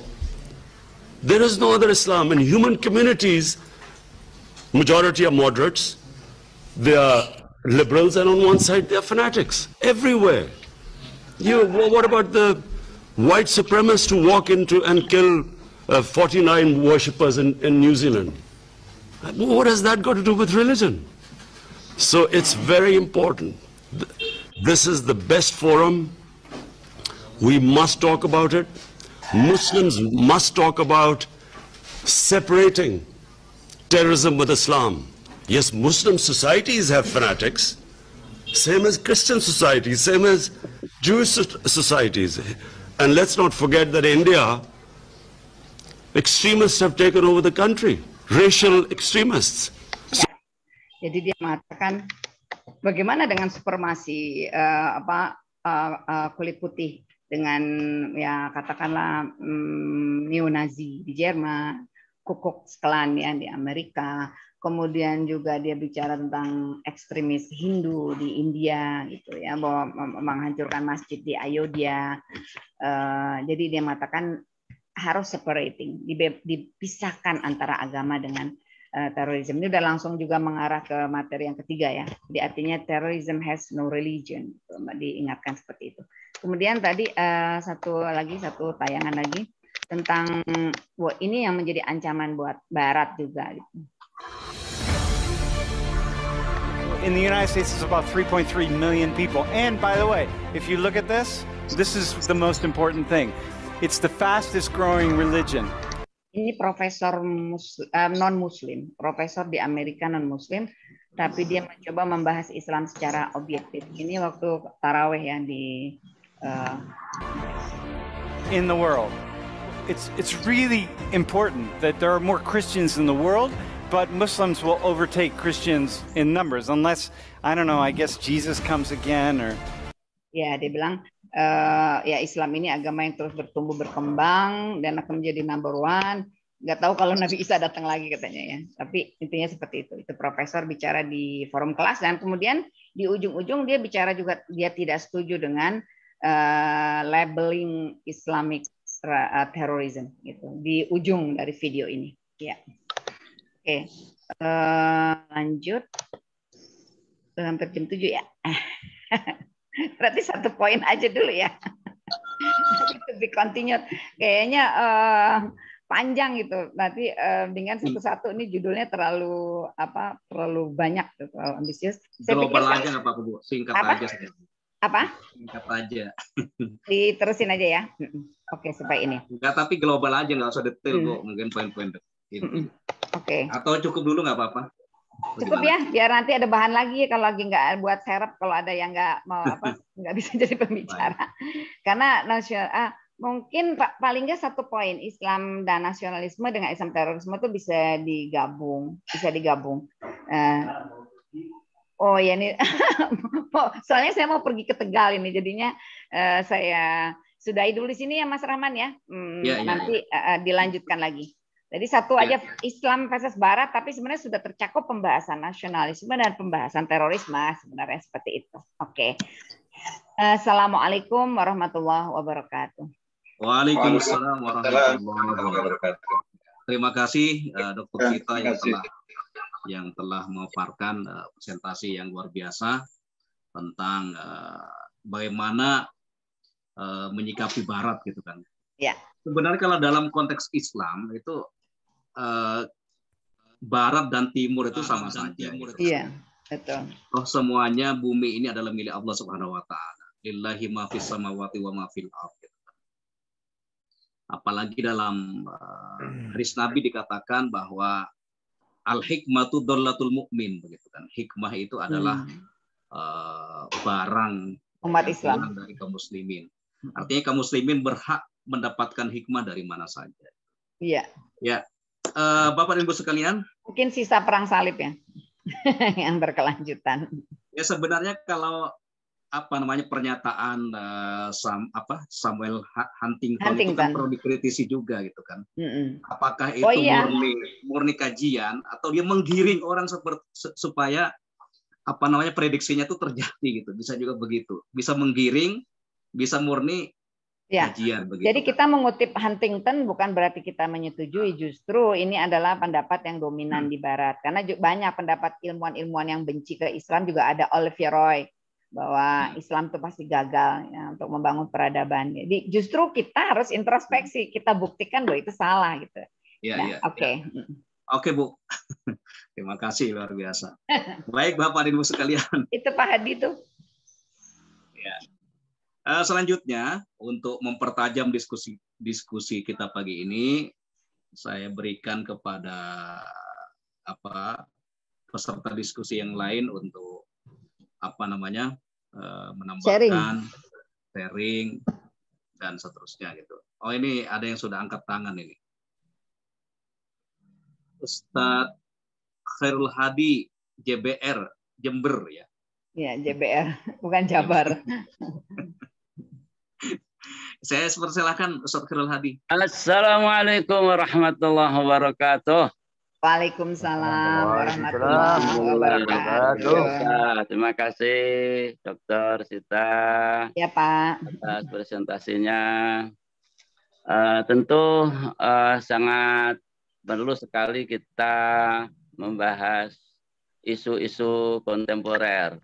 There is no other Islam. In human communities, majority are moderates, they are liberals, and on one side they are fanatics. Everywhere. What about the white supremacists who walk into and kill 49 worshippers in New Zealand? What has that got to do with religion? So it's very important. This is the best forum. We must talk about it. Muslims must talk about separating terrorism with Islam. Yes, Muslim societies have fanatics, same as Christian societies, same as Jewish societies. And let's not forget that India, extremists have taken over the country. Racial extremists. Jadi dia mengatakan bagaimana dengan supremasi kulit putih dengan ya katakanlah neo-Nazi di Jerman, Ku Klux Klan ya di Amerika. Kemudian juga dia bicara tentang ekstremis Hindu di India gitu ya, bahwa menghancurkan masjid di Ayodhya. Jadi dia mengatakan harus separating, dipisahkan antara agama dengan terorisme. Ini udah langsung juga mengarah ke materi yang ketiga ya. Jadi artinya terrorism has no religion. Diingatkan seperti itu. Kemudian tadi satu tayangan lagi tentang ini yang menjadi ancaman buat Barat juga. In the United States, it's about 3.3 million people. And by the way, if you look at this is the most important thing. It's the fastest growing religion. Ini profesor non-Muslim, profesor di Amerika non-Muslim, tapi dia mencoba membahas Islam secara objektif. Ini waktu taraweh yang di in the world. It's really important that there are more Christians in the world, but Muslims will overtake Christians in numbers unless, I don't know, I guess Jesus comes again or. Ya, dia bilang ya Islam ini agama yang terus bertumbuh berkembang dan akan menjadi number one. Nggak tahu kalau Nabi Isa datang lagi katanya ya. Tapi intinya seperti itu. Itu profesor bicara di forum kelas dan kemudian di ujung-ujung dia bicara juga dia tidak setuju dengan labeling Islamic terrorism gitu di ujung dari video ini. Ya. Oke, lanjut. Hampir jam 7 ya. Berarti 1 poin aja dulu ya. To be continued. Kayaknya panjang gitu. Nanti dengan satu-satu ini judulnya terlalu banyak, terlalu ambisius. Global aja nggak apa-apa, Bu. Singkat aja. Apa? Singkat aja. Diterusin aja ya. Oke, supaya ini. Enggak, tapi global aja, nggak usah detail, Bu. Mungkin poin-poin itu. Oke. Atau cukup dulu nggak apa-apa. Cukup ya, biar nanti ada bahan lagi kalau lagi nggak buat serep, kalau ada yang nggak mau nggak bisa jadi pembicara. Karena mungkin paling nggak 1 poin, Islam dan nasionalisme dengan Islam terorisme itu bisa digabung. Oh ya ini, soalnya saya mau pergi ke Tegal ini, jadinya saya sudahi dulu di sini ya Mas Rahman ya. Nanti dilanjutkan lagi. Jadi satu aja Islam versus Barat, tapi sebenarnya sudah tercakup pembahasan nasionalisme dan pembahasan terorisme sebenarnya seperti itu. Oke. Assalamualaikum warahmatullahi wabarakatuh. Waalaikumsalam warahmatullahi wabarakatuh. Terima kasih Dokter Gita yang telah memaparkan presentasi yang luar biasa tentang bagaimana menyikapi Barat gitu kan. Ya. Sebenarnya kalau dalam konteks Islam itu Barat dan Timur itu sama saja. Iya, betul. Toh semuanya bumi ini adalah milik Allah Subhanahu wa taala. Lillahi ma fis samawati wa ma fil ardh. Apalagi dalam hadis Nabi dikatakan bahwa al-hikmatu dollatul mukmin begitu kan. Hikmah itu adalah barang umat Islam dari kaum muslimin. Artinya kaum muslimin berhak mendapatkan hikmah dari mana saja. Iya. Ya. Bapak dan Ibu sekalian, mungkin sisa perang salib ya yang berkelanjutan. Ya sebenarnya kalau pernyataan Samuel Huntington itu kan perlu dikritisi juga gitu kan. Apakah itu murni kajian atau dia menggiring orang supaya prediksinya itu terjadi gitu. Bisa juga begitu. Bisa menggiring, bisa murni kajian begitu. Jadi kita mengutip Huntington bukan berarti kita menyetujui, justru ini adalah pendapat yang dominan di Barat. Karena banyak pendapat ilmuwan-ilmuwan yang benci ke Islam, juga ada Olivier Roy bahwa Islam itu pasti gagal ya, untuk membangun peradaban. Jadi justru kita harus introspeksi, kita buktikan bahwa itu salah gitu. Oke Bu, terima kasih luar biasa. Baik Bapak dan Ibu sekalian. Itu Pak Hadi tuh. Ya. Selanjutnya untuk mempertajam diskusi kita pagi ini, saya berikan kepada peserta diskusi yang lain untuk menambahkan sharing dan seterusnya gitu. Oh ini ada yang sudah angkat tangan ini. Ustadz Khairul Hadi JBR Jember ya. Ya JBR bukan Jabar. Saya persilahkan Ustaz Khairul Hadi. Assalamualaikum warahmatullahi wabarakatuh. Waalaikumsalam warahmatullahi wabarakatuh. Terima kasih Dr. Sita. Ya Pak. Atas presentasinya. Tentu sangat perlu sekali kita membahas isu-isu kontemporer.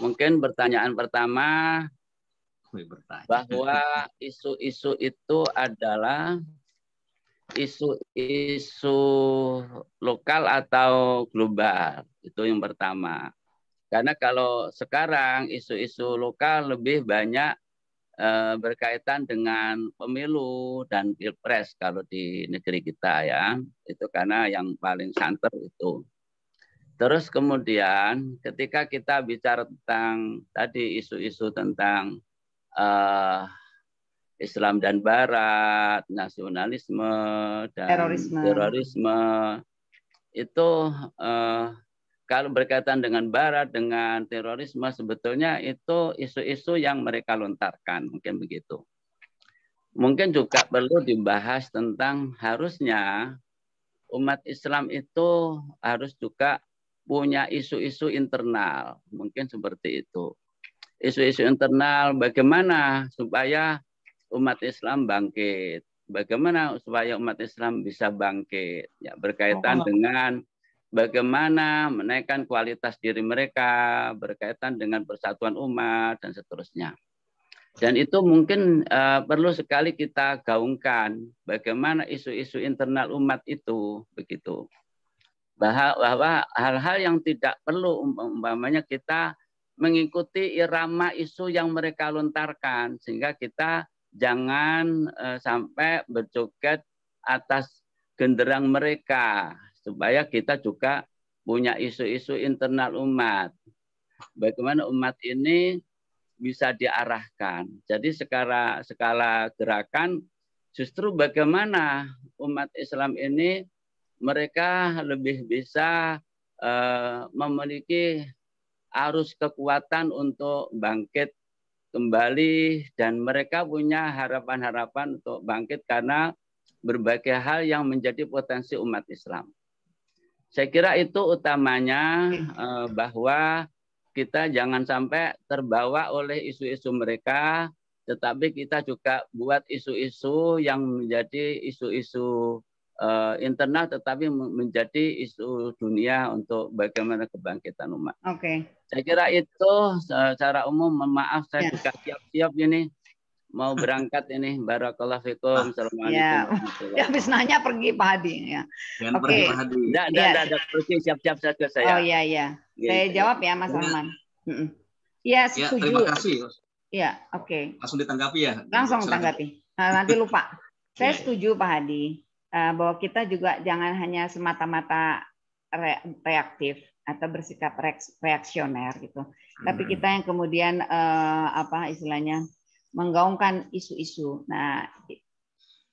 Mungkin pertanyaan pertama bahwa isu-isu itu adalah isu-isu lokal atau global. Itu yang pertama. Karena kalau sekarang isu-isu lokal lebih banyak berkaitan dengan pemilu dan pilpres kalau di negeri kita ya. Itu karena yang paling santer itu. Terus kemudian ketika kita bicara tentang tadi isu-isu tentang Islam dan Barat, nasionalisme dan terorisme itu kalau berkaitan dengan Barat, dengan terorisme sebetulnya itu isu-isu yang mereka lontarkan, mungkin begitu. Mungkin juga perlu dibahas tentang harusnya umat Islam itu harus juga punya isu-isu internal, mungkin seperti itu. Isu-isu internal bagaimana supaya umat Islam bangkit. Bagaimana supaya umat Islam bisa bangkit? Ya, berkaitan dengan bagaimana menaikkan kualitas diri mereka, berkaitan dengan persatuan umat, dan seterusnya. Dan itu mungkin perlu sekali kita gaungkan bagaimana isu-isu internal umat itu, begitu. Bahwa hal-hal yang tidak perlu, umpamanya kita mengikuti irama isu yang mereka lontarkan, sehingga kita jangan sampai berjoget atas genderang mereka, supaya kita juga punya isu-isu internal umat. Bagaimana umat ini bisa diarahkan. Jadi skala gerakan justru bagaimana umat Islam ini mereka lebih bisa memiliki arus kekuatan untuk bangkit kembali, dan mereka punya harapan-harapan untuk bangkit karena berbagai hal yang menjadi potensi umat Islam. Saya kira itu utamanya, bahwa kita jangan sampai terbawa oleh isu-isu mereka, tetapi kita juga buat isu-isu yang menjadi isu-isu internal, tetapi menjadi isu dunia untuk bagaimana kebangkitan umat. Oke. Saya kira itu secara umum. Maaf saya juga siap-siap ini mau berangkat ini. Barakallahu fikum. Assalamualaikum. Ya, habis nanya pergi Pak Hadi ya. Oke. Tidak pergi, siap-siap saja saya. Oh iya. Saya jawab ya Mas Rahman. Iya, setuju. Terima kasih. Iya, oke. Langsung ditanggapi ya. Langsung tanggapi. Nanti lupa. Saya setuju Pak Hadi. Bahwa kita juga jangan hanya semata-mata reaktif atau bersikap reaksioner gitu. Tapi kita yang kemudian istilahnya menggaungkan isu-isu. Nah,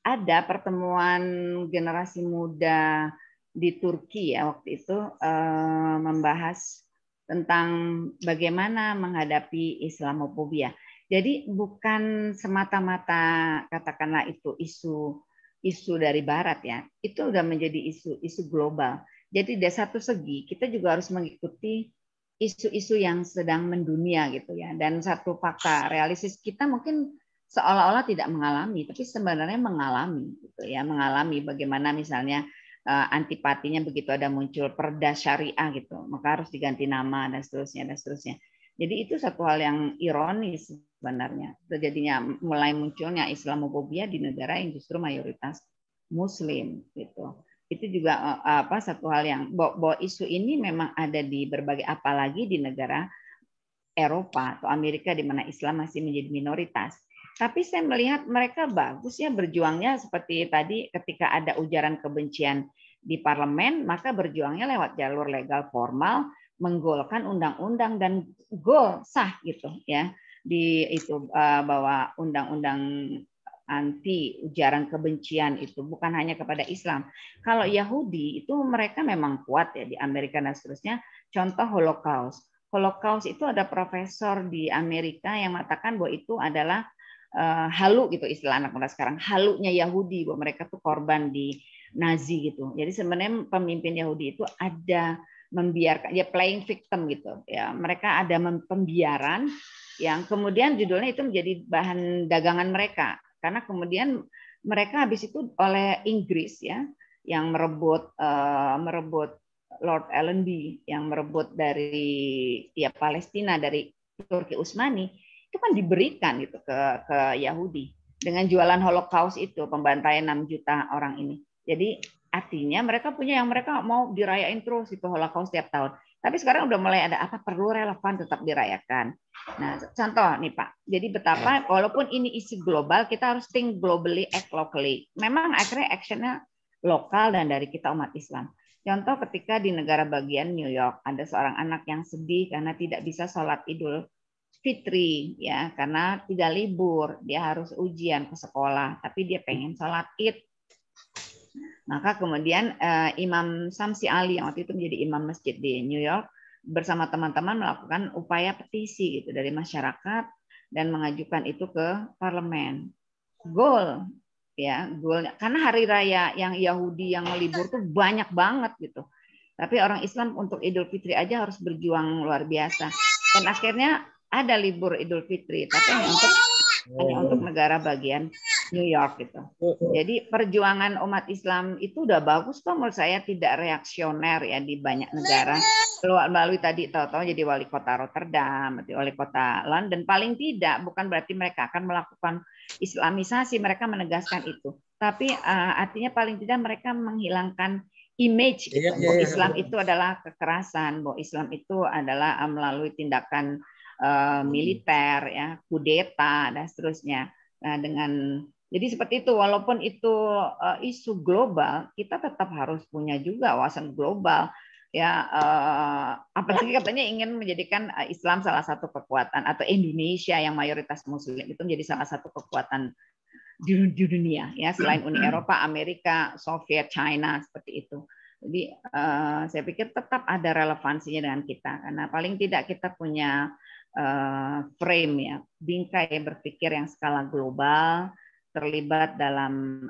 ada pertemuan generasi muda di Turki ya waktu itu membahas tentang bagaimana menghadapi Islamofobia. Jadi bukan semata-mata katakanlah itu isu dari Barat ya, itu udah menjadi isu global. Jadi dari satu segi kita juga harus mengikuti isu-isu yang sedang mendunia gitu ya. Dan satu fakta realistis, kita mungkin seolah-olah tidak mengalami, tapi sebenarnya mengalami gitu ya, mengalami bagaimana misalnya antipatinya begitu ada muncul perda syariah gitu, maka harus diganti nama dan seterusnya. Jadi itu satu hal yang ironis sebenarnya. Terjadinya mulai munculnya Islamofobia di negara yang justru mayoritas Muslim gitu. Itu juga satu hal yang bahwa isu ini memang ada di berbagai, apalagi di negara Eropa atau Amerika di mana Islam masih menjadi minoritas. Tapi saya melihat mereka bagus ya berjuangnya, seperti tadi ketika ada ujaran kebencian di parlemen, maka berjuangnya lewat jalur legal formal, menggolkan undang-undang dan gol sah gitu ya, di itu bahwa undang-undang anti ujaran kebencian itu bukan hanya kepada Islam. Kalau Yahudi itu mereka memang kuat ya di Amerika dan seterusnya. Contoh Holocaust. Holocaust itu ada profesor di Amerika yang mengatakan bahwa itu adalah halu gitu, istilah anak muda sekarang, halunya Yahudi, bahwa mereka tuh korban di Nazi gitu. Jadi sebenarnya pemimpin Yahudi itu ada membiarkan, ya playing victim gitu ya, mereka ada pembiaran yang kemudian judulnya itu menjadi bahan dagangan mereka, karena kemudian mereka habis itu oleh Inggris ya yang merebut Lord Allenby yang merebut dari Palestina dari Turki Utsmani, itu kan diberikan gitu ke Yahudi dengan jualan Holocaust itu, pembantaian 6 juta orang ini. Jadi artinya mereka punya yang mereka mau dirayain terus itu Holocaust tiap tahun. Tapi sekarang udah mulai ada apa perlu relevan tetap dirayakan. Nah, contoh nih Pak. Jadi betapa walaupun ini isu global, kita harus think globally, act locally. Memang akhirnya actionnya lokal dan dari kita umat Islam. Contoh ketika di negara bagian New York ada seorang anak yang sedih karena tidak bisa sholat Idul Fitri ya, karena tidak libur, dia harus ujian ke sekolah, tapi dia pengen sholat Id. Maka kemudian Imam Samsi Ali yang waktu itu menjadi imam masjid di New York bersama teman-teman melakukan upaya petisi gitu dari masyarakat dan mengajukan itu ke parlemen. Goal ya, goalnya karena hari raya yang Yahudi yang libur tuh banyak banget gitu. Tapi orang Islam untuk Idul Fitri aja harus berjuang luar biasa. Dan akhirnya ada libur Idul Fitri, tapi hanya untuk negara bagian New York gitu. Jadi perjuangan umat Islam itu udah bagus kok menurut saya, tidak reaksioner ya di banyak negara. Melalui tadi tahu-tahu jadi wali kota Rotterdam, wali kota London, paling tidak bukan berarti mereka akan melakukan Islamisasi, mereka menegaskan itu. Tapi artinya paling tidak mereka menghilangkan image bahwa Islam itu adalah kekerasan, bahwa Islam itu adalah melalui tindakan militer ya, kudeta dan seterusnya. Nah, jadi seperti itu, walaupun itu isu global, kita tetap harus punya juga wawasan global ya, apalagi katanya ingin menjadikan Islam salah satu kekuatan, atau Indonesia yang mayoritas Muslim itu menjadi salah satu kekuatan di dunia ya, selain Uni Eropa, Amerika, Soviet, China seperti itu. Jadi saya pikir tetap ada relevansinya dengan kita, karena paling tidak kita punya frame ya, bingkai berpikir yang skala global, terlibat dalam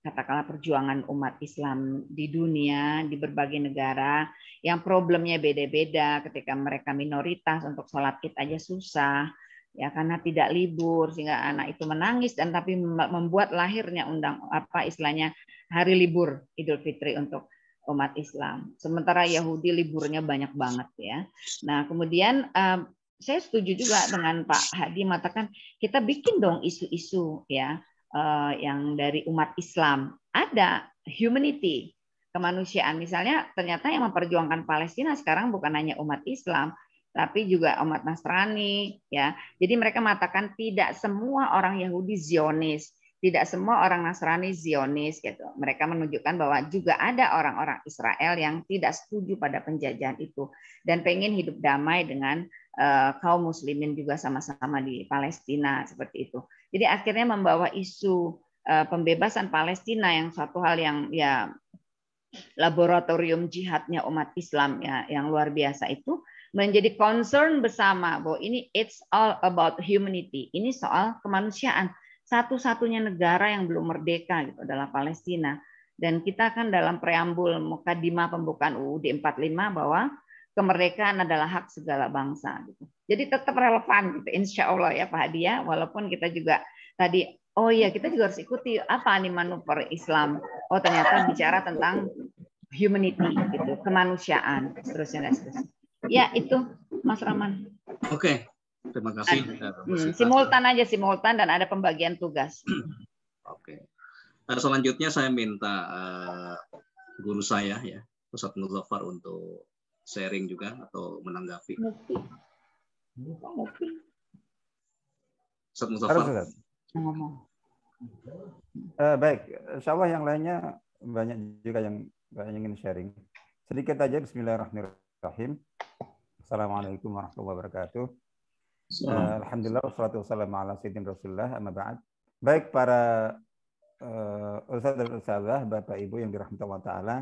katakanlah perjuangan umat Islam di dunia, di berbagai negara yang problemnya beda-beda. Ketika mereka minoritas, untuk sholat Id aja susah ya, karena tidak libur, sehingga anak itu menangis, dan tapi membuat lahirnya istilahnya hari libur Idul Fitri untuk umat Islam. Sementara Yahudi liburnya banyak banget ya. Nah kemudian saya setuju juga dengan Pak Hadi mengatakan kita bikin dong isu-isu ya, yang dari umat Islam, ada humanity, kemanusiaan. Misalnya ternyata yang memperjuangkan Palestina sekarang bukan hanya umat Islam, tapi juga umat Nasrani ya. Jadi mereka mengatakan tidak semua orang Yahudi Zionis, tidak semua orang Nasrani Zionis gitu. Mereka menunjukkan bahwa juga ada orang-orang Israel yang tidak setuju pada penjajahan itu dan pengen hidup damai dengan kaum muslimin juga sama-sama di Palestina seperti itu. Jadi akhirnya membawa isu pembebasan Palestina yang suatu hal yang ya laboratorium jihadnya umat Islam ya, yang luar biasa itu menjadi concern bersama bahwa ini it's all about humanity. Ini soal kemanusiaan. Satu-satunya negara yang belum merdeka gitu adalah Palestina. Dan kita kan dalam preambul Mukadimah pembukaan UUD 45 bahwa kemerdekaan adalah hak segala bangsa. Gitu. Jadi tetap relevan, gitu. Insya Allah ya Pak Hadi ya. Walaupun kita juga tadi, oh iya kita juga harus ikuti apa nih manuver Islam. Oh ternyata bicara tentang humanity, gitu, kemanusiaan, seterusnya dan seterusnya. Ya itu Mas Rahman. Oke, terima kasih. Simultan dan ada pembagian tugas. Oke. Selanjutnya saya minta guru saya ya, Ustadz Muzaffar untuk sharing juga atau menanggapi. Ustadz Muzaffar. Baik, insya Allah yang lainnya banyak juga yang ingin sharing. Sedikit aja, bismillahirrahmanirrahim. Assalamualaikum warahmatullahi wabarakatuh. Alhamdulillah, wassalatu wassalamu ala sayyidina Rasulullah, amma ba'd. Baik para Ustaz dan Ustazah, Bapak Ibu yang dirahmati Allah Ta'ala.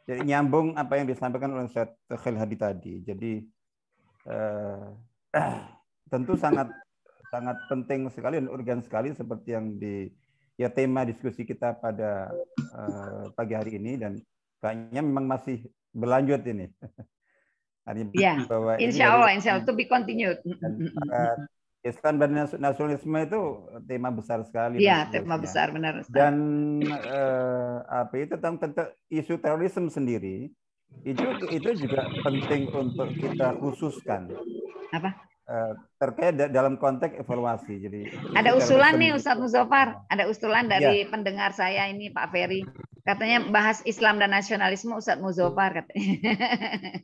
Jadi nyambung apa yang disampaikan oleh Ustaz Khairil Hadi tadi. Jadi tentu sangat penting sekali dan urgen sekali seperti yang tema diskusi kita pada pagi hari ini, dan kayaknya memang masih berlanjut ini. Ya, insya Allah to be continued. Islam dan nasionalisme itu tema besar sekali. Iya, tema besar, benar. Dan tentang isu terorisme sendiri itu juga penting untuk kita khususkan. Apa? Terkait dalam konteks evaluasi. Jadi ada usulan nih Ustadz Muzafar, ada usulan dari pendengar saya ini Pak Ferry, katanya bahas Islam dan nasionalisme Ustadz Muzafar katanya.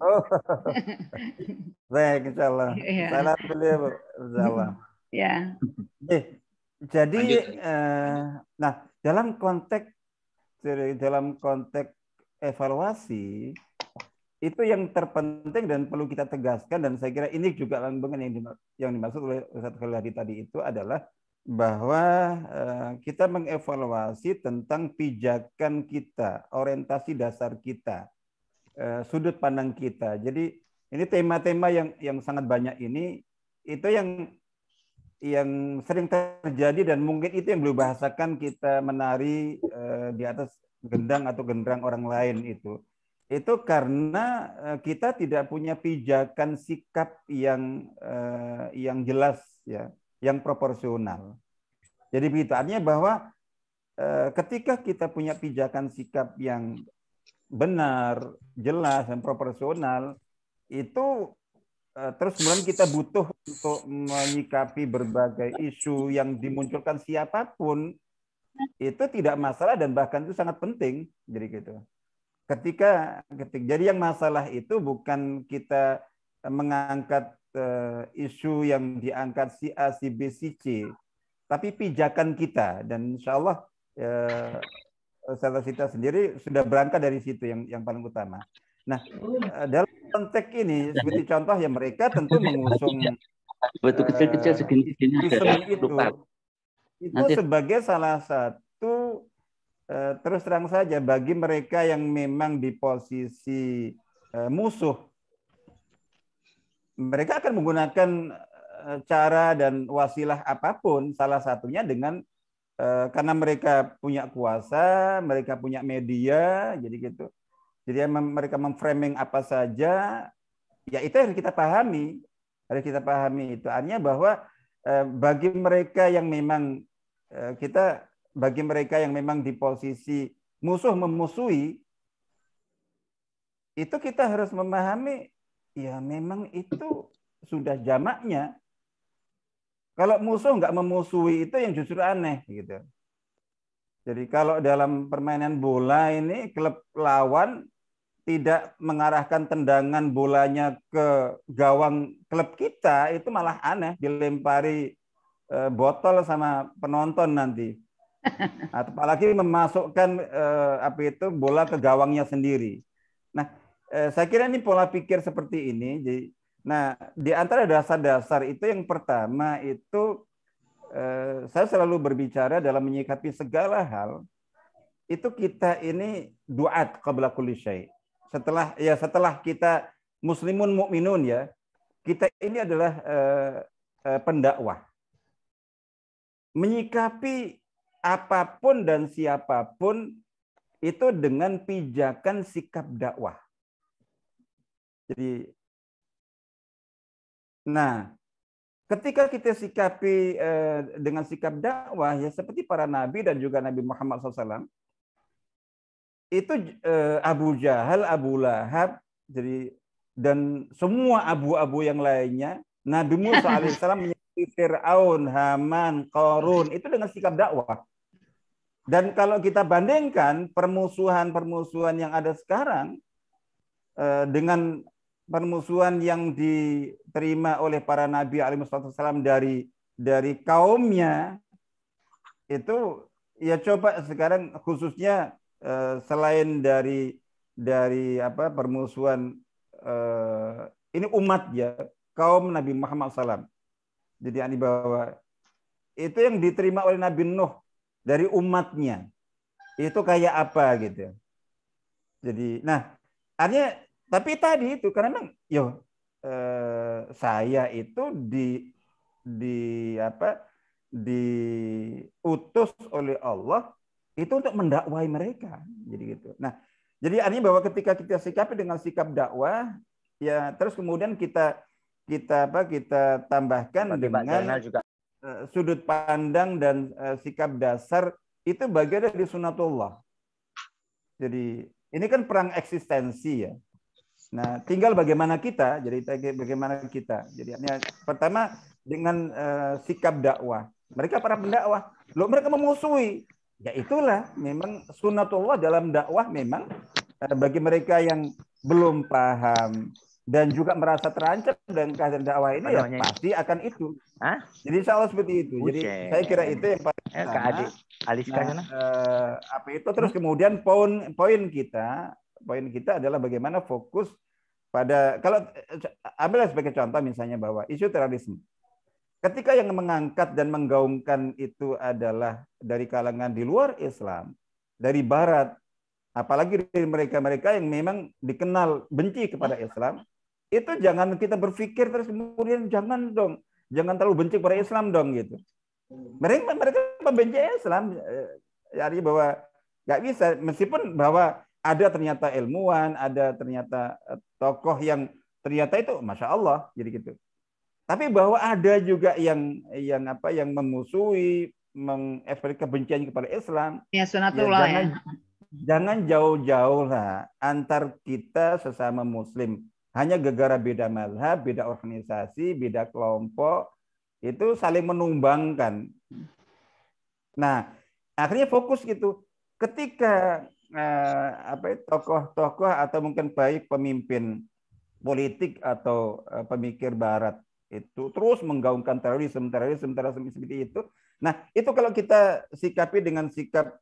Oh. Baik, insyaallah. Salam beliau, insyaallah. Ya. Jadi nah, dalam konteks evaluasi itu yang terpenting dan perlu kita tegaskan, dan saya kira ini juga yang dimaksud oleh Ustaz Khairil Hadi tadi itu adalah bahwa kita mengevaluasi tentang pijakan kita, orientasi dasar kita, sudut pandang kita. Jadi ini tema-tema yang sangat banyak ini itu yang sering terjadi, dan mungkin itu yang belum bahasakan kita menari di atas gendang atau genderang orang lain itu karena kita tidak punya pijakan sikap yang jelas, ya, yang proporsional. Jadi begitu, artinya bahwa ketika kita punya pijakan sikap yang benar, jelas, dan proporsional, itu terus kemudian kita butuh untuk menyikapi berbagai isu yang dimunculkan siapapun, itu tidak masalah dan bahkan itu sangat penting. Jadi gitu. Jadi yang masalah itu bukan kita mengangkat isu yang diangkat si A, si B, si C, tapi pijakan kita, dan insya Allah kita sendiri sudah berangkat dari situ yang paling utama. Nah, dalam konteks ini seperti contoh ya, mereka tentu mengusung betul kecil-kecil segini itu sebagai salah satu terus terang saja bagi mereka yang memang di posisi musuh, mereka akan menggunakan cara dan wasilah apapun, salah satunya dengan karena mereka punya kuasa, mereka punya media, jadi gitu. Jadi mereka memframing apa saja, ya itu harus kita pahami, itu artinya bahwa bagi mereka yang memang bagi mereka yang memang di posisi musuh memusuhi, itu kita harus memahami, ya memang itu sudah jamaknya. Kalau musuh nggak memusuhi itu yang justru aneh gitu. Jadi kalau dalam permainan bola ini klub lawan tidak mengarahkan tendangan bolanya ke gawang klub kita, itu malah aneh, dilempari botol sama penonton nanti. Apalagi memasukkan bola ke gawangnya sendiri. Nah, saya kira ini pola pikir seperti ini. Nah, di antara dasar-dasar itu yang pertama itu saya selalu berbicara dalam menyikapi segala hal itu kita ini duat qabla kulli syai. Setelah kita muslimun mukminun, ya, kita ini adalah pendakwah. Menyikapi apapun dan siapapun itu dengan pijakan sikap dakwah. Jadi, nah, ketika kita sikapi dengan sikap dakwah, ya seperti para nabi dan juga Nabi Muhammad SAW, itu Abu Jahal, Abu Lahab, jadi dan semua abu-abu yang lainnya, Nabi Musa alaihissalam menyikapi Fir'aun, Haman, Qarun, itu dengan sikap dakwah. Dan kalau kita bandingkan permusuhan yang ada sekarang dengan permusuhan yang diterima oleh para nabi alaihissalam dari kaumnya, itu ya coba sekarang khususnya selain dari permusuhan ini umat, ya, kaum Nabi Muhammad SAW. Jadi yang dibawa itu yang diterima oleh Nabi Nuh dari umatnya itu kayak apa gitu. Jadi, nah, artinya, tapi tadi itu karena memang, saya itu diutus oleh Allah itu untuk mendakwai mereka, jadi gitu. Nah, jadi artinya bahwa ketika kita sikapi dengan sikap dakwah, ya terus kemudian kita tambahkan dengan sudut pandang dan sikap dasar itu bagian dari sunatullah. Jadi ini kan perang eksistensi ya. Nah, tinggal bagaimana kita. Jadi bagaimana kita. Jadi pertama dengan sikap dakwah. Mereka para pendakwah, mereka memusuhi. Ya itulah memang sunatullah dalam dakwah memang bagi mereka yang belum paham dan juga merasa terancam dengan keadaan dakwah ini ya pasti akan itu. Jadi insya Allah seperti itu. Jadi saya kira itu yang paling pertama. Terus kemudian poin kita adalah bagaimana fokus pada, kalau ambil sebagai contoh misalnya bahwa isu terorisme. Ketika yang mengangkat dan menggaungkan itu adalah dari kalangan di luar Islam, dari Barat, apalagi dari mereka-mereka yang memang dikenal benci kepada Islam, itu jangan kita berpikir terus kemudian jangan terlalu benci kepada Islam dong gitu. Mereka membenci Islam, artinya bahwa nggak bisa, meskipun bahwa ada ternyata ilmuwan, ada ternyata tokoh yang ternyata itu masya Allah, jadi gitu. Tapi bahwa ada juga yang memusuhi, mengekspresikan kebencian kepada Islam. Ya sunatullah ya. Jangan jauh-jauh lah antar kita sesama Muslim. Hanya gara-gara beda mazhab, beda organisasi, beda kelompok, itu saling menumbangkan. Nah, akhirnya fokus gitu. Ketika tokoh-tokoh atau mungkin baik pemimpin politik atau pemikir Barat itu terus menggaungkan terorisme seperti itu. Nah, itu kalau kita sikapi dengan sikap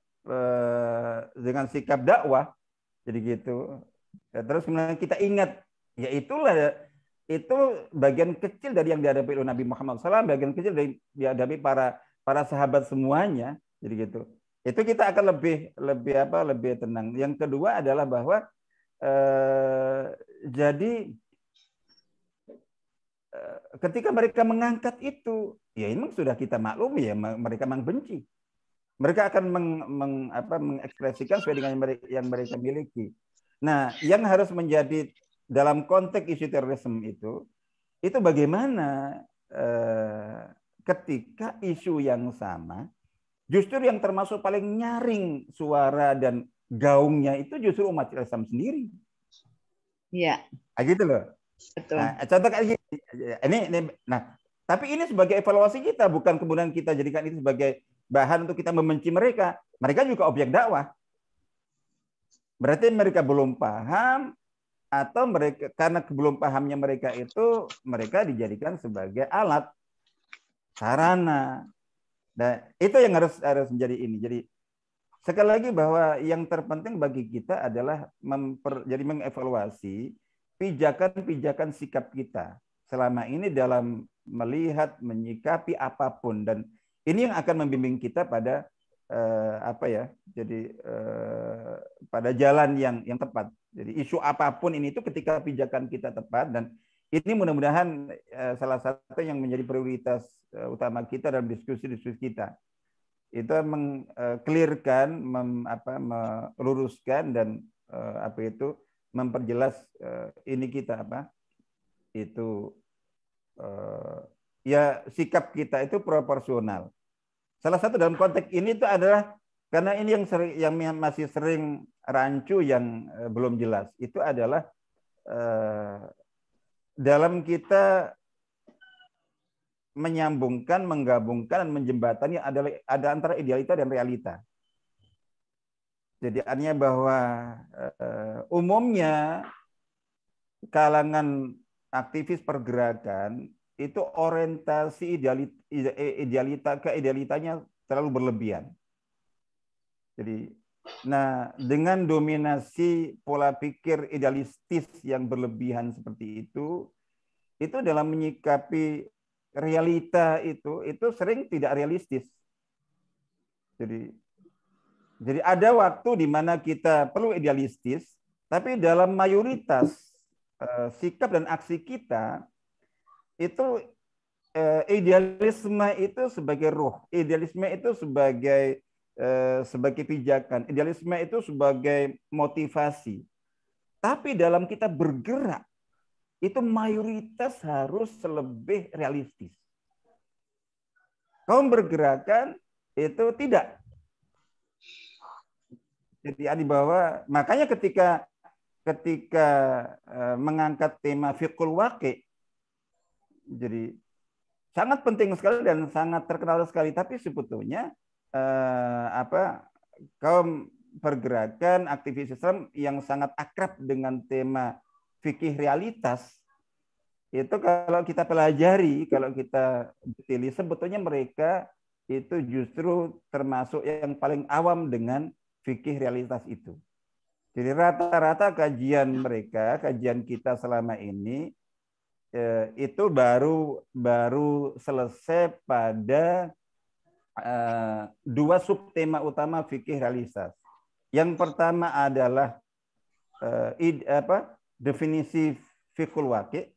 dakwah, jadi gitu. Ya, terus kemudian kita ingat, ya itu bagian kecil dari yang dihadapi oleh Nabi Muhammad SAW, bagian kecil dari dihadapi para sahabat semuanya, jadi gitu. Itu kita akan lebih tenang. Yang kedua adalah bahwa jadi ketika mereka mengangkat itu, ya memang sudah kita maklumi ya, mereka memang benci. Mereka akan mengekspresikan sesuai dengan yang mereka miliki. Nah, yang harus menjadi dalam konteks isu terorisme itu bagaimana ketika isu yang sama, justru yang termasuk paling nyaring suara dan gaungnya itu justru umat Islam sendiri. Iya. Gitu loh. Betul. Nah, contoh kayak ini. Nah, tapi ini sebagai evaluasi kita, bukan kemudian kita jadikan itu sebagai bahan untuk kita membenci mereka. Mereka juga objek dakwah. Berarti mereka belum paham, atau mereka karena belum pahamnya mereka itu, mereka dijadikan sebagai alat, sarana. Nah, itu yang harus menjadi ini. Jadi sekali lagi bahwa yang terpenting bagi kita adalah mengevaluasi pijakan-pijakan sikap kita selama ini dalam melihat, menyikapi apapun, dan ini yang akan membimbing kita pada pada jalan yang tepat. Jadi isu apapun ini itu ketika pijakan kita tepat, dan ini mudah-mudahan salah satu yang menjadi prioritas utama kita dalam diskusi-diskusi kita. Itu meng-clearkan, meluruskan, dan memperjelas ini kita ya sikap kita itu proporsional. Salah satu dalam konteks ini itu adalah karena ini yang masih sering rancu yang belum jelas, itu adalah dalam kita menyambungkan, menggabungkan, dan menjembatani ada antara idealita dan realita. Jadi artinya bahwa umumnya kalangan aktivis pergerakan itu orientasi idealitanya terlalu berlebihan. Jadi, nah dengan dominasi pola pikir idealistis yang berlebihan seperti itu dalam menyikapi realita itu sering tidak realistis. Jadi ada waktu di mana kita perlu idealistis, Tapi dalam mayoritas sikap dan aksi kita itu idealisme itu sebagai ruh, idealisme itu sebagai pijakan, idealisme itu sebagai motivasi. Tapi dalam kita bergerak itu mayoritas harus lebih realistis. Kaum bergerakan itu tidak. Jadi bahwa makanya ketika mengangkat tema fiqhul waqi, jadi sangat penting sekali dan sangat terkenal sekali. Tapi sebetulnya kaum pergerakan aktivis Islam yang sangat akrab dengan tema fikih realitas itu kalau kita pelajari, kalau kita detaili, sebetulnya mereka itu justru termasuk yang paling awam dengan fikih realitas itu. Jadi rata-rata kajian mereka, kajian kita selama ini itu baru selesai pada dua subtema utama fikih realitas. Yang pertama adalah definisi fiqhul waqi.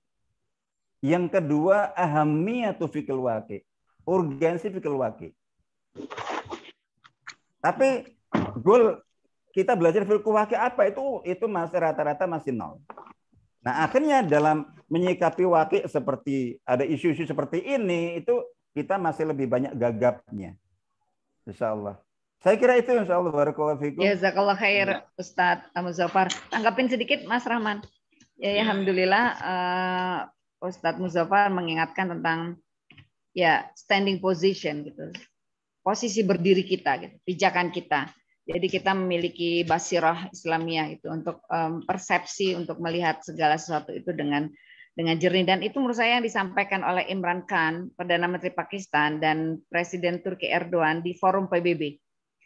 Yang kedua ahamiyatu fiqhul waqi, urgensi fiqhul waqi. Tapi goal kita belajar fiqhul waqi apa itu masih rata-rata masih nol. Nah, akhirnya dalam menyikapi waqi seperti ada isu-isu seperti ini itu kita masih lebih banyak gagapnya. Insyaallah. Saya kira itu insyaallah. Barakallahu fikum. Jazakallah khair Ustadz Muzaffar. Tanggapin sedikit Mas Rahman. Ya, alhamdulillah Ustadz Muzaffar mengingatkan tentang standing position gitu. Posisi berdiri kita gitu, pijakan kita. Jadi kita memiliki basirah Islamiyah itu untuk persepsi untuk melihat segala sesuatu itu dengan jernih, dan itu menurut saya yang disampaikan oleh Imran Khan, Perdana Menteri Pakistan, dan Presiden Turki Erdogan di forum PBB.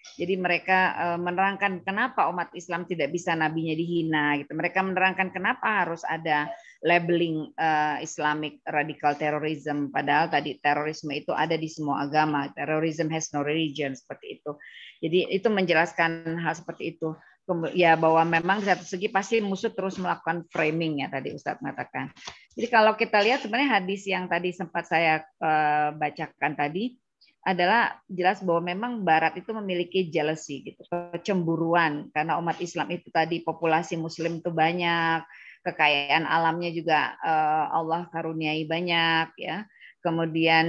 Jadi mereka menerangkan kenapa umat Islam tidak bisa nabinya dihina gitu. Mereka menerangkan kenapa harus ada labeling Islamic radical terrorism, padahal tadi terorisme itu ada di semua agama. Terrorism has no religion, seperti itu. Jadi itu menjelaskan hal seperti itu. Ya, bahwa memang di satu segi pasti musuh terus melakukan framing ya, tadi Ustadz mengatakan. Jadi kalau kita lihat sebenarnya hadis yang tadi sempat saya bacakan tadi adalah jelas bahwa memang Barat itu memiliki jealousy gitu, kecemburuan, karena umat Islam itu tadi populasi Muslim itu banyak, kekayaan alamnya juga Allah karuniai banyak ya. Kemudian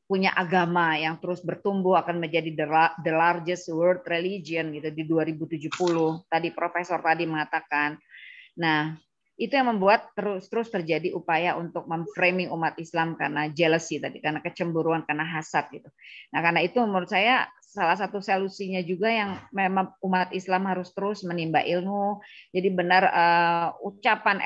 punya agama yang terus bertumbuh akan menjadi the largest world religion gitu di 2070. Tadi profesor tadi mengatakan. Nah, itu yang membuat terus terjadi upaya untuk memframing umat Islam karena jealousy tadi, karena kecemburuan, karena hasad gitu. Nah, karena itu menurut saya salah satu solusinya juga yang memang umat Islam harus terus menimba ilmu. Jadi benar ucapan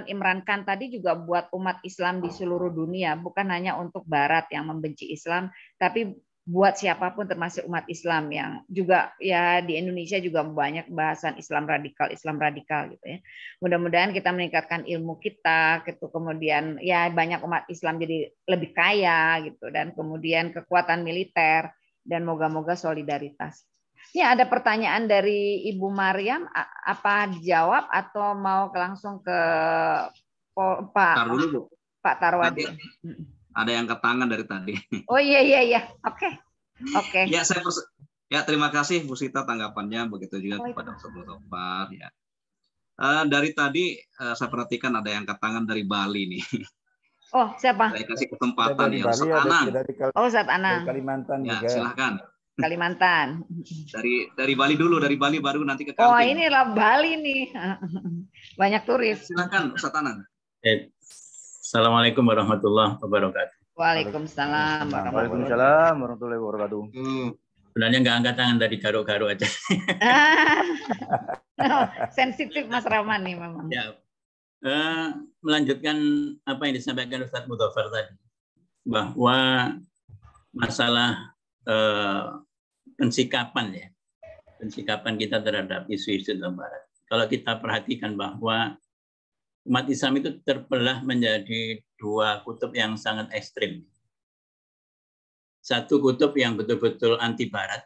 Imran Khan tadi juga buat umat Islam di seluruh dunia, bukan hanya untuk Barat yang membenci Islam, tapi buat siapapun termasuk umat Islam yang juga ya di Indonesia juga banyak bahasan Islam radikal gitu ya. Mudah-mudahan kita meningkatkan ilmu kita gitu, kemudian ya banyak umat Islam jadi lebih kaya gitu, dan kemudian kekuatan militer, dan moga-moga solidaritas. Ini ada pertanyaan dari Ibu Maryam, apa dijawab atau mau langsung ke Pak Tarwadi? Ada yang ke tangan dari tadi. Oh iya. Oke. Ya, terima kasih Bu Sita tanggapannya, begitu juga kepada Ustaz Muzaffar ya. Dari tadi saya perhatikan ada yang ke tangan dari Bali nih. Oh, siapa? Saya kasih kesempatan ya, Ustaz Anang. Ustaz Anang. Dari Kalimantan ya, juga. Silahkan. Kalimantan. Dari Bali dulu, dari Bali baru nanti ke Kaltim. Oh, inilah Bali nih. Banyak turis. Silakan Ustaz Anang. Assalamualaikum warahmatullahi wabarakatuh. Waalaikumsalam warahmatullahi wabarakatuh. Sebenarnya nggak angkat tangan dari garu-garu aja. Sensitif Mas Rahman nih memang. Ya. Melanjutkan apa yang disampaikan Ustadz Muzaffar tadi, bahwa masalah pensikapan kita terhadap isu-isu Barat. Kalau kita perhatikan bahwa umat Islam itu terbelah menjadi dua kutub yang sangat ekstrim. Satu kutub yang betul-betul anti Barat,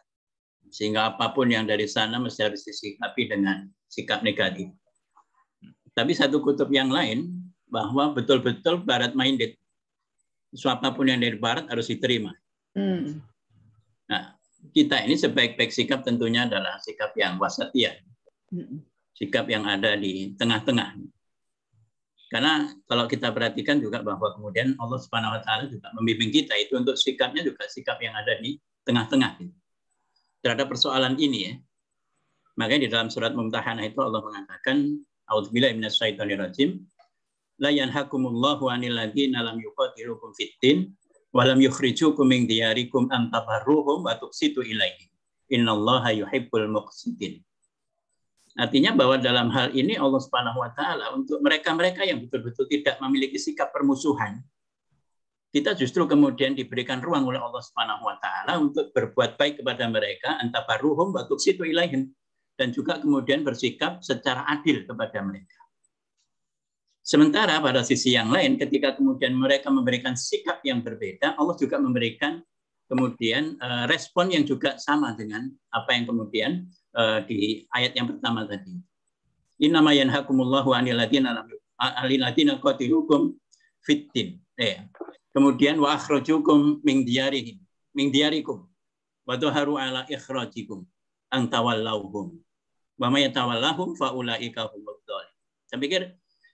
Sehingga apapun yang dari sana mesti harus disikapi dengan sikap negatif. Tapi satu kutub yang lain, bahwa betul-betul barat minded. Apapun yang dari barat harus diterima. Nah, kita ini sebaik-baik sikap tentunya adalah sikap yang wasatiyah. Sikap yang ada di tengah-tengah. Karena kalau kita perhatikan juga bahwa kemudian Allah Subhanahu wa taala juga membimbing kita itu untuk sikapnya juga sikap yang ada di tengah-tengah terhadap persoalan ini ya. Makanya di dalam surat Mumtahanah itu Allah mengatakan a'udzubillahi minasyaitonirrajim la yanhakumullahu 'anil ladzina lam yuqatilukum fid-din wa lam yukhrijukum min diyarikum an tabarruhum wa tuqsitu ilaihim innallaha yuhibbul muqsitin. Artinya bahwa dalam hal ini Allah Subhanahu wa taala untuk mereka-mereka yang betul-betul tidak memiliki sikap permusuhan, kita justru kemudian diberikan ruang oleh Allah Subhanahu wa taala untuk berbuat baik kepada mereka, antabarruhum wa tuqsitu ilaihim, dan juga kemudian bersikap secara adil kepada mereka. Sementara pada sisi yang lain ketika kemudian mereka memberikan sikap yang berbeda, Allah juga memberikan kemudian respon yang juga sama dengan apa yang kemudian di ayat yang pertama tadi. Innama yanhakumullahu 'anil ladzina qatilukum fid-din. Kemudian wa akhrajukum min diyarikum wa dhaharu 'ala ikhrajikum an tawallawhum. Wa may yatawallahum fa ulaika humudz dzalimun. Saya pikir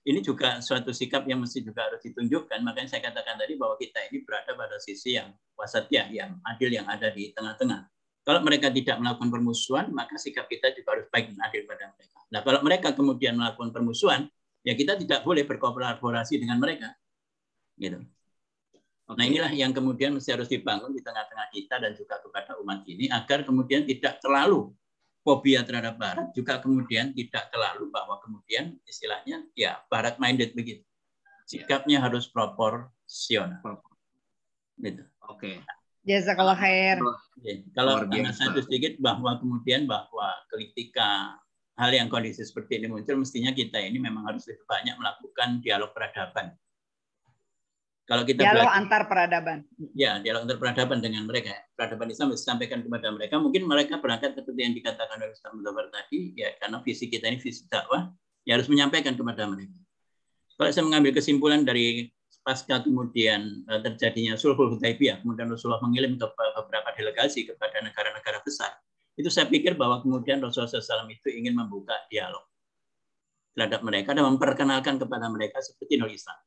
ini juga suatu sikap yang mesti juga harus ditunjukkan. Makanya saya katakan tadi bahwa kita ini berada pada sisi yang wasatiyah, yang adil, yang ada di tengah-tengah. Kalau mereka tidak melakukan permusuhan, maka sikap kita juga harus baik dan adil pada mereka. Nah, kalau mereka kemudian melakukan permusuhan, ya kita tidak boleh berkolaborasi dengan mereka. Gitu. Nah, inilah yang kemudian mesti harus dibangun di tengah-tengah kita dan juga kepada umat ini, agar kemudian tidak terlalu fobia terhadap Barat, juga kemudian tidak terlalu bahwa kemudian istilahnya ya Barat minded begitu. Sikapnya harus proporsional. Gitu. Oke. Jazakallah khair. Kalau satu sedikit bahwa kemudian bahwa ketika hal yang kondisi seperti ini muncul, mestinya kita ini memang harus lebih banyak melakukan dialog peradaban. Kalau kita dialog antar peradaban. Ya, dialog antar peradaban dengan mereka. Peradaban Islam disampaikan kepada mereka. Mungkin mereka berangkat seperti yang dikatakan oleh Ustaz Mudzaffar tadi, ya karena visi kita ini visi dakwah, ya harus menyampaikan kepada mereka. Kalau saya mengambil kesimpulan dari pasca kemudian terjadinya Sulhul Hudaybiyah, kemudian Rasulullah mengirim ke beberapa delegasi kepada negara-negara besar, itu saya pikir bahwa kemudian Rasulullah SAW itu ingin membuka dialog terhadap mereka dan memperkenalkan kepada mereka seperti Islam.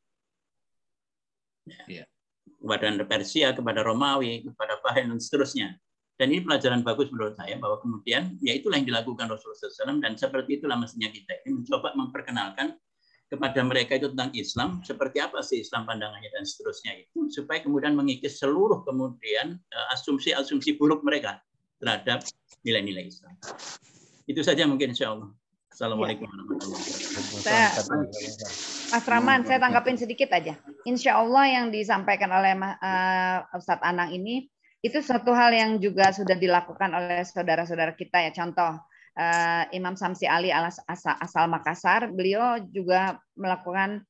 Ya. Kepada Persia, kepada Romawi, kepada Bahrain dan seterusnya. Dan ini pelajaran bagus menurut saya bahwa kemudian ya itulah yang dilakukan Rasulullah SAW dan seperti itulah mestinya kita ini mencoba memperkenalkan kepada mereka itu tentang Islam, seperti apa sih Islam pandangannya dan seterusnya itu, supaya kemudian mengikis seluruh kemudian asumsi-asumsi buruk mereka terhadap nilai-nilai Islam. Itu saja mungkin insya Allah. Assalamualaikum warahmatullahi wabarakatuh. Mas Rahman, saya tanggapin sedikit aja. Insya Allah yang disampaikan oleh Ustadz Anang ini, itu suatu hal yang juga sudah dilakukan oleh saudara-saudara kita ya. Contoh, Imam Samsi Ali asal Makassar, beliau juga melakukan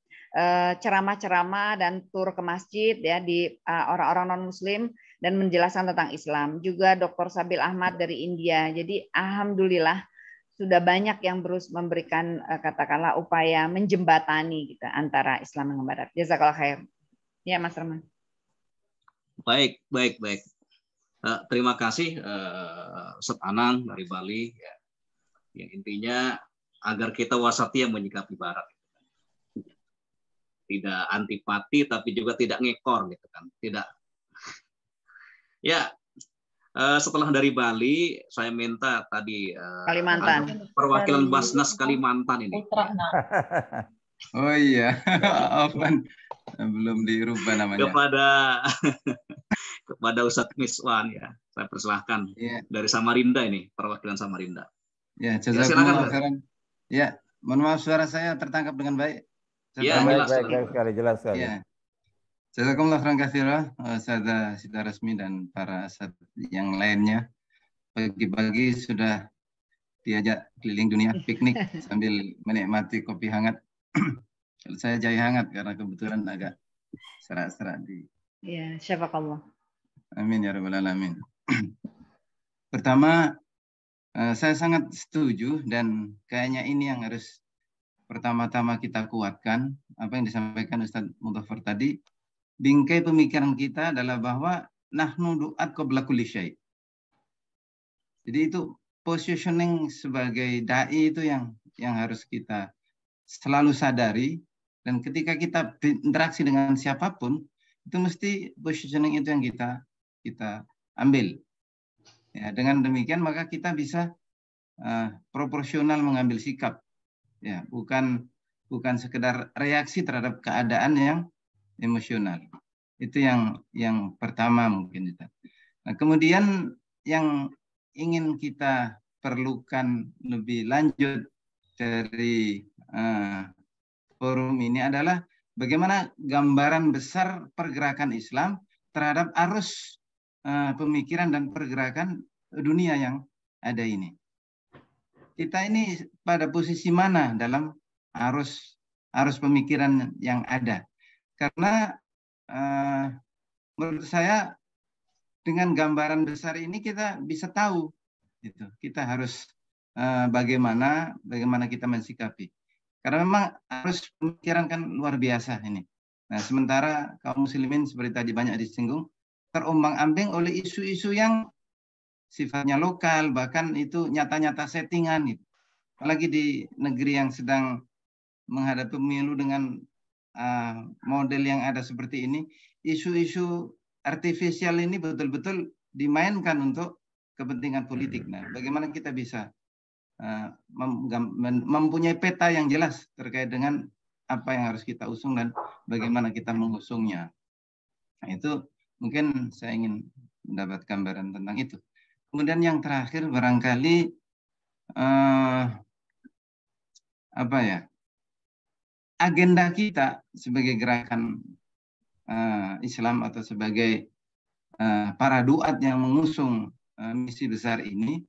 ceramah-ceramah dan tur ke masjid ya di orang-orang non-Muslim dan menjelaskan tentang Islam. Juga Dr. Sabil Ahmad dari India. Jadi alhamdulillah sudah banyak yang terus memberikan katakanlah upaya menjembatani gitu antara Islam dengan Barat. Jazakallah khair. Ya Mas Rahman. Baik. Terima kasih Ustaz Anang dari Bali. Ya. Yang intinya agar kita wasatiyah menyikapi Barat. Tidak antipati tapi juga tidak ngekor gitu kan. Tidak. Ya. Setelah dari Bali, saya minta tadi Kalimantan. Perwakilan Basnas Kalimantan ini. Oh iya, Afwan belum dirubah namanya. Kepada Ustadz Miswan ya, saya persilahkan dari Samarinda ini, perwakilan Samarinda. Ya, jazakumullah khairan. Ya, mohon maaf suara saya tertangkap dengan baik. Ya, jelas sekali. Ya. Jazakumullah khairan katsiran, Ustaz Sita Rasmi dan para ustaz yang lainnya. Pagi-pagi sudah diajak keliling dunia piknik sambil menikmati kopi hangat. Kalau saya jahe hangat karena kebetulan agak serak-serak di. Ya, syafakallah. Amin ya rabbal alamin. Pertama, Saya sangat setuju dan kayaknya ini yang harus pertama-tama kita kuatkan. Apa yang disampaikan Ustadz Mudhafar tadi, bingkai pemikiran kita adalah bahwa nahnu du'at qabla kulli syai'. Jadi itu positioning sebagai dai itu yang harus kita selalu sadari, dan ketika kita berinteraksi dengan siapapun itu mesti positioning itu yang kita ambil. Ya, dengan demikian maka kita bisa proporsional mengambil sikap, ya, bukan sekedar reaksi terhadap keadaan yang emosional. Itu yang pertama mungkin. Nah, kemudian yang ingin kita perlukan lebih lanjut dari forum ini adalah bagaimana gambaran besar pergerakan Islam terhadap arus pemikiran dan pergerakan dunia yang ada ini. Kita ini pada posisi mana dalam arus pemikiran yang ada? Karena menurut saya dengan gambaran besar ini kita bisa tahu, gitu. Kita harus bagaimana kita mensikapi. Karena memang arus pemikiran kan luar biasa ini. Nah, sementara kaum muslimin seperti tadi banyak disinggung, terombang-ambing oleh isu-isu yang sifatnya lokal, bahkan itu nyata-nyata settingan. Gitu. Apalagi di negeri yang sedang menghadapi pemilu dengan model yang ada seperti ini, isu-isu artifisial ini betul-betul dimainkan untuk kepentingan politik. Nah, bagaimana kita bisa mempunyai peta yang jelas terkait dengan apa yang harus kita usung dan bagaimana kita mengusungnya. Nah, itu mungkin saya ingin mendapat gambaran tentang itu. Kemudian yang terakhir barangkali agenda kita sebagai gerakan Islam atau sebagai para duat yang mengusung misi besar ini,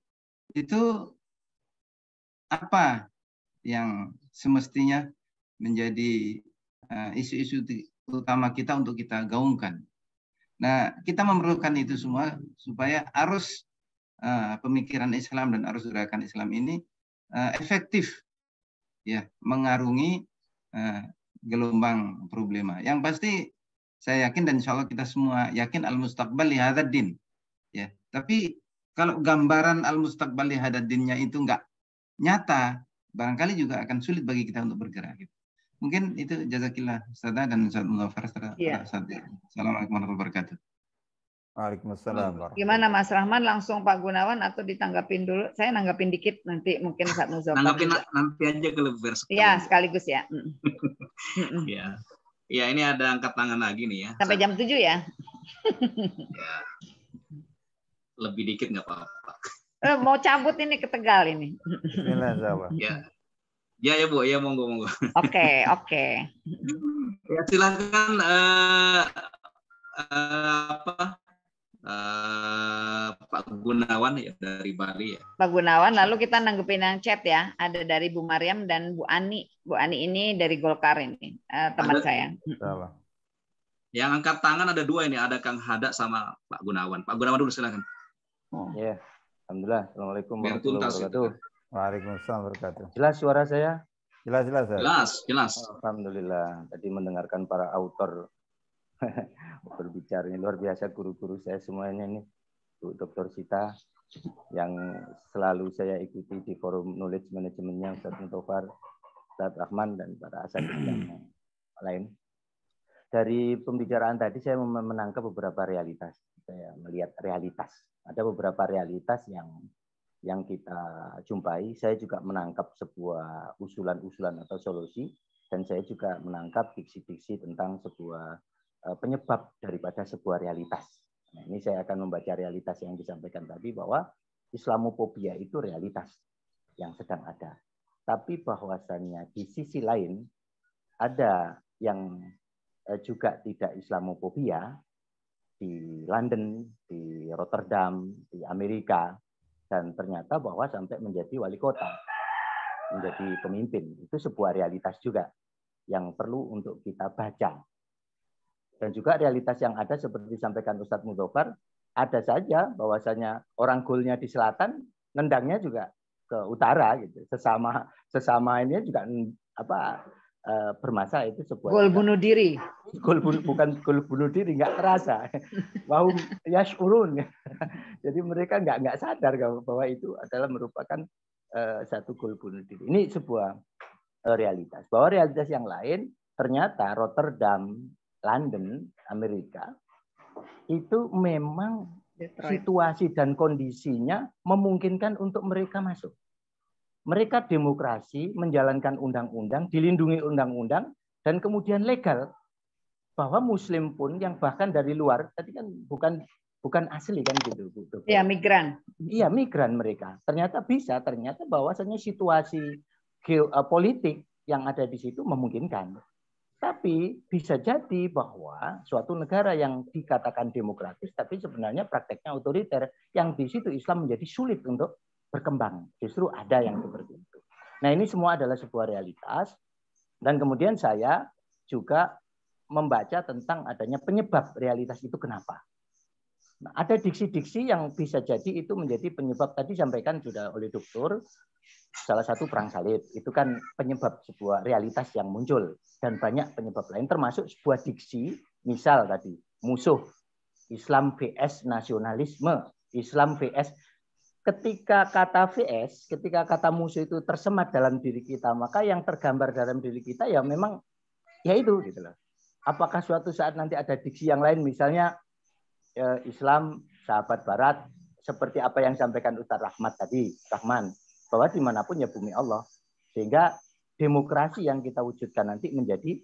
itu apa yang semestinya menjadi isu-isu utama kita untuk kita gaungkan. Nah, kita memerlukan itu semua supaya arus pemikiran Islam dan arus gerakan Islam ini efektif, ya, mengarungi gelombang problema. Yang pasti saya yakin dan insya Allah kita semua yakin al-mustaqbal li hadzal din. Ya, tapi kalau gambaran al-mustaqbal li hadzal dinnya itu enggak nyata, barangkali juga akan sulit bagi kita untuk bergerak. Gitu. Mungkin itu jazakillah Ustazah dan Ustaz Mudhafar. Assalamualaikum warahmatullahi wabarakatuh. Waalaikumsalam. Gimana Mas Rahman, langsung Pak Gunawan atau ditanggapin dulu? Saya nanggapin dikit, nanti mungkin Ustaz Mudhafar. Nanggapin nanti aja ke lebih ya, sekaligus ya. Ya, ini ada angkat tangan lagi nih ya. Sampai jam 7 ya? Ya. Lebih dikit nggak apa-apa. Mau cabut ini ke Tegal ini. Ya Bu, ya monggo. Oke. Ya silakan Pak Gunawan ya dari Bali ya. Pak Gunawan, lalu kita nanggepin yang chat ya. Ada dari Bu Mariam dan Bu Ani. Bu Ani ini dari Golkar ini, teman saya. Yang angkat tangan ada 2 ini, ada Kang Hada sama Pak Gunawan. Pak Gunawan dulu silakan. Ya, alhamdulillah. Assalamualaikum warahmatullahi wabarakatuh. Waalaikumsalam warahmatullahi wabarakatuh. Jelas suara saya? Jelas. Alhamdulillah. Tadi mendengarkan para autor berbicara, ini luar biasa, guru-guru saya semuanya ini, Bu Dr. Sita yang selalu saya ikuti di forum knowledge manajemennya, Ustaz Mudhafar, Ustaz Rahman dan para asatidz yang lain. Dari pembicaraan tadi saya menangkap beberapa realitas. Saya melihat realitas. Ada beberapa realitas yang kita jumpai. Saya juga menangkap sebuah usulan-usulan atau solusi, dan saya juga menangkap diksi-diksi tentang sebuah penyebab daripada sebuah realitas. Nah, ini saya akan membaca realitas yang disampaikan tadi, bahwa Islamophobia itu realitas yang sedang ada. Tapi bahwasannya di sisi lain ada yang juga tidak Islamophobia di London, di Rotterdam, di Amerika, dan ternyata bahwa sampai menjadi wali kota, menjadi pemimpin. Itu sebuah realitas juga yang perlu untuk kita baca. Dan juga realitas yang ada seperti disampaikan Ustadz Mudhafar, ada saja bahwasanya orang goalnya di selatan, nendangnya juga ke utara gitu. Sesama ini juga bermasa itu sebuah gol bunuh diri. Bukan gol bunuh diri, nggak terasa. Wahum yash'urun. Jadi mereka nggak sadar bahwa itu adalah merupakan satu gol bunuh diri. Ini sebuah realitas. Bahwa realitas yang lain ternyata Rotterdam, London, Amerika itu memang situasi dan kondisinya memungkinkan untuk mereka masuk. Mereka demokrasi, menjalankan undang-undang, dilindungi undang-undang, dan kemudian legal. Bahwa Muslim pun yang bahkan dari luar, tadi kan bukan asli kan gitu. Iya, migran. Iya, migran mereka. Ternyata bahwasanya situasi politik yang ada di situ memungkinkan. Tapi bisa jadi bahwa suatu negara yang dikatakan demokratis, tapi sebenarnya prakteknya otoriter, yang di situ Islam menjadi sulit untuk berkembang. Justru ada yang seperti itu. Nah, ini semua adalah sebuah realitas. Dan kemudian saya juga membaca tentang adanya penyebab realitas itu kenapa. Nah, ada diksi-diksi yang bisa jadi itu menjadi penyebab, tadi sampaikan sudah oleh dokter, salah satu perang salib. Itu kan penyebab sebuah realitas yang muncul. Dan banyak penyebab lain, termasuk sebuah diksi, misal tadi, musuh, Islam vs nasionalisme, Islam vs. Ketika kata VS, ketika kata musuh itu tersemat dalam diri kita, maka yang tergambar dalam diri kita ya memang ya itu gitu loh. Apakah suatu saat nanti ada diksi yang lain, misalnya Islam sahabat Barat, seperti apa yang disampaikan Ustaz Rahman, bahwa dimanapun ya bumi Allah, sehingga demokrasi yang kita wujudkan nanti menjadi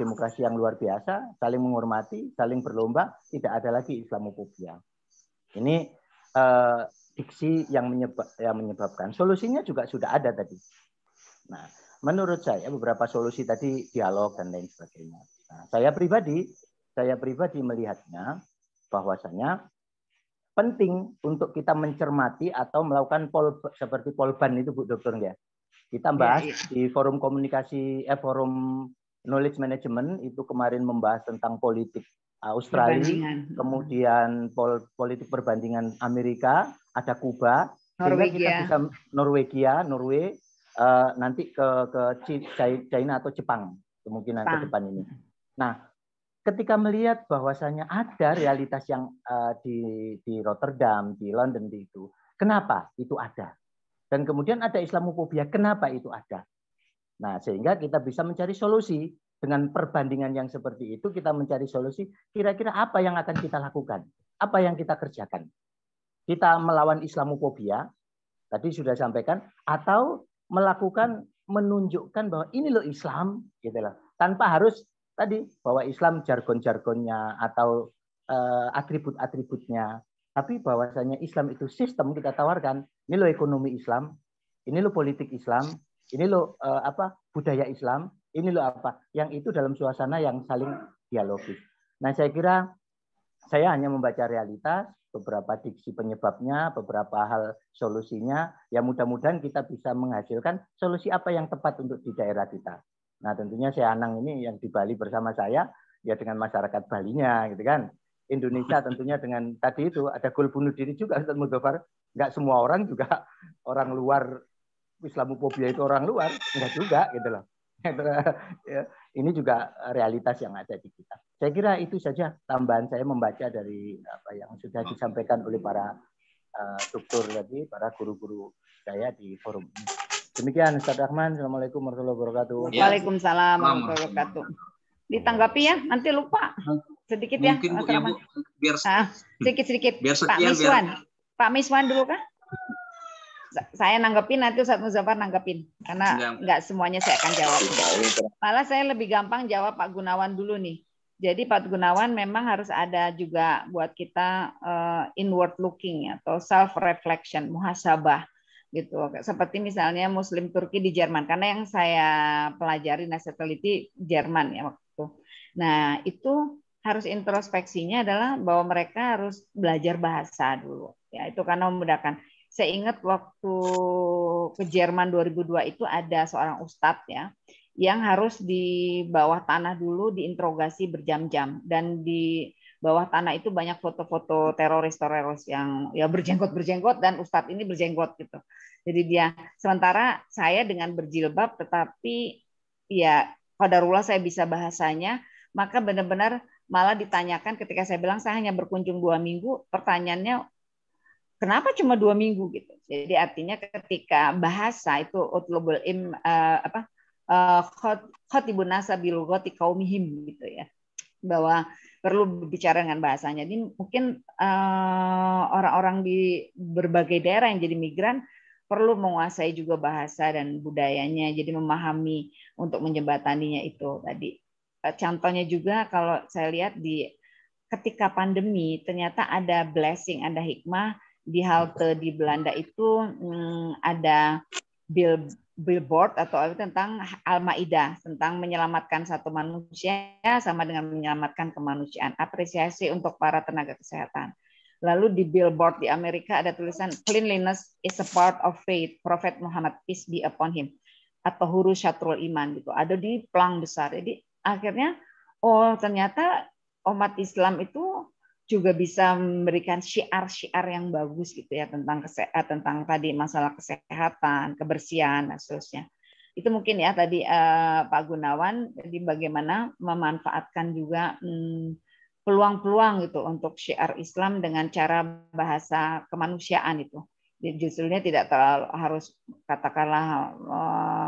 demokrasi yang luar biasa, saling menghormati, saling berlomba, tidak ada lagi Islamofobia. Ini diksi yang menyebabkan. Solusinya juga sudah ada tadi. Nah, menurut saya beberapa solusi tadi dialog dan lain sebagainya. Nah, saya pribadi melihatnya bahwasanya penting untuk kita mencermati atau melakukan seperti polban itu Bu Dokter ya. Kita bahas di forum komunikasi forum knowledge management itu kemarin membahas tentang politik Australia, kemudian politik perbandingan Amerika, ada Kuba, sehingga kita bisa Norwegia, nanti ke China atau Jepang kemungkinan ke depan ini. Nah, ketika melihat bahwasanya ada realitas yang di Rotterdam, di London itu, kenapa itu ada? Dan kemudian ada Islamofobia, kenapa itu ada? Nah, sehingga kita bisa mencari solusi. Dengan perbandingan yang seperti itu, kita mencari solusi, kira-kira apa yang akan kita lakukan? Apa yang kita kerjakan? Kita melawan Islamofobia, tadi sudah sampaikan, atau melakukan, menunjukkan bahwa ini loh Islam, gitu loh. Tanpa harus tadi, bahwa Islam jargon-jargonnya, atau atribut-atributnya, tapi bahwasanya Islam itu sistem kita tawarkan, ini loh ekonomi Islam, ini loh politik Islam, ini loh budaya Islam, ini loh apa, yang itu dalam suasana yang saling dialogis. Nah, saya kira saya hanya membaca realitas, beberapa diksi penyebabnya, beberapa hal solusinya, ya mudah-mudahan kita bisa menghasilkan solusi apa yang tepat untuk di daerah kita. Nah, tentunya saya Anang ini yang di Bali bersama saya, ya dengan masyarakat Balinya, gitu kan. Indonesia tentunya dengan tadi itu, ada gol bunuh diri juga, Ustaz Mudofar. Nggak semua orang juga, orang luar, Islamofobia itu orang luar, enggak juga, gitu loh. Ini juga realitas yang ada di kita. Saya kira itu saja tambahan saya membaca dari apa yang sudah disampaikan oleh para dokter tadi, para guru-guru saya di forum ini. Demikian Ustaz Rahman. Assalamualaikum warahmatullahi wabarakatuh. Waalaikumsalam warahmatullahi wabarakatuh. Ditanggapi ya, nanti lupa sedikit ya. Mungkin Bu, ya, Bu, biar sedikit. Biar Pak sekian, Miswan. Pak Miswan dulu kah? Saya nanggepin, nanti Ustaz Muzaffar nanggepin. Karena nggak semuanya saya akan jawab. Malah saya lebih gampang jawab Pak Gunawan dulu nih. Jadi Pak Gunawan memang harus ada juga buat kita inward looking atau self reflection, muhasabah gitu. Seperti misalnya Muslim Turki di Jerman. Karena yang saya pelajari, saya teliti Jerman ya waktu itu. Nah, itu harus introspeksinya adalah bahwa mereka harus belajar bahasa dulu. Ya, itu karena memudahkan. Saya ingat waktu ke Jerman 2002 itu ada seorang ustadz ya yang harus di bawah tanah dulu diinterogasi berjam-jam dan bawah tanah itu banyak foto-foto teroris-teroris yang ya berjenggot dan ustadz ini berjenggot gitu. Jadi dia, sementara saya dengan berjilbab tetapi ya qadarullah saya bisa bahasanya, maka benar-benar malah ditanyakan ketika saya bilang saya hanya berkunjung 2 minggu, pertanyaannya kenapa cuma 2 minggu gitu. Jadi artinya ketika bahasa itu utlubul khatibun nasa bil lughati qaumihim gitu ya, bahwa perlu berbicara dengan bahasanya. Jadi mungkin orang-orang di berbagai daerah yang jadi migran perlu menguasai juga bahasa dan budayanya, jadi memahami untuk menjembataninya itu tadi. Contohnya juga kalau saya lihat ketika pandemi ternyata ada blessing, ada hikmah di halte di Belanda itu ada billboard atau tentang Al-Maidah, tentang menyelamatkan satu manusia sama dengan menyelamatkan kemanusiaan. Apresiasi untuk para tenaga kesehatan. Lalu di billboard di Amerika ada tulisan cleanliness is a part of faith, Prophet Muhammad peace be upon him, atau huruf syatrul iman gitu. Ada di pelang besar. Jadi akhirnya ternyata umat Islam itu juga bisa memberikan syiar-syiar yang bagus gitu ya tentang tadi masalah kesehatan, kebersihan dan seterusnya. Itu mungkin ya tadi Pak Gunawan, jadi bagaimana memanfaatkan juga peluang-peluang gitu untuk syiar Islam dengan cara bahasa kemanusiaan itu. Jadi justrunya tidak terlalu harus katakanlah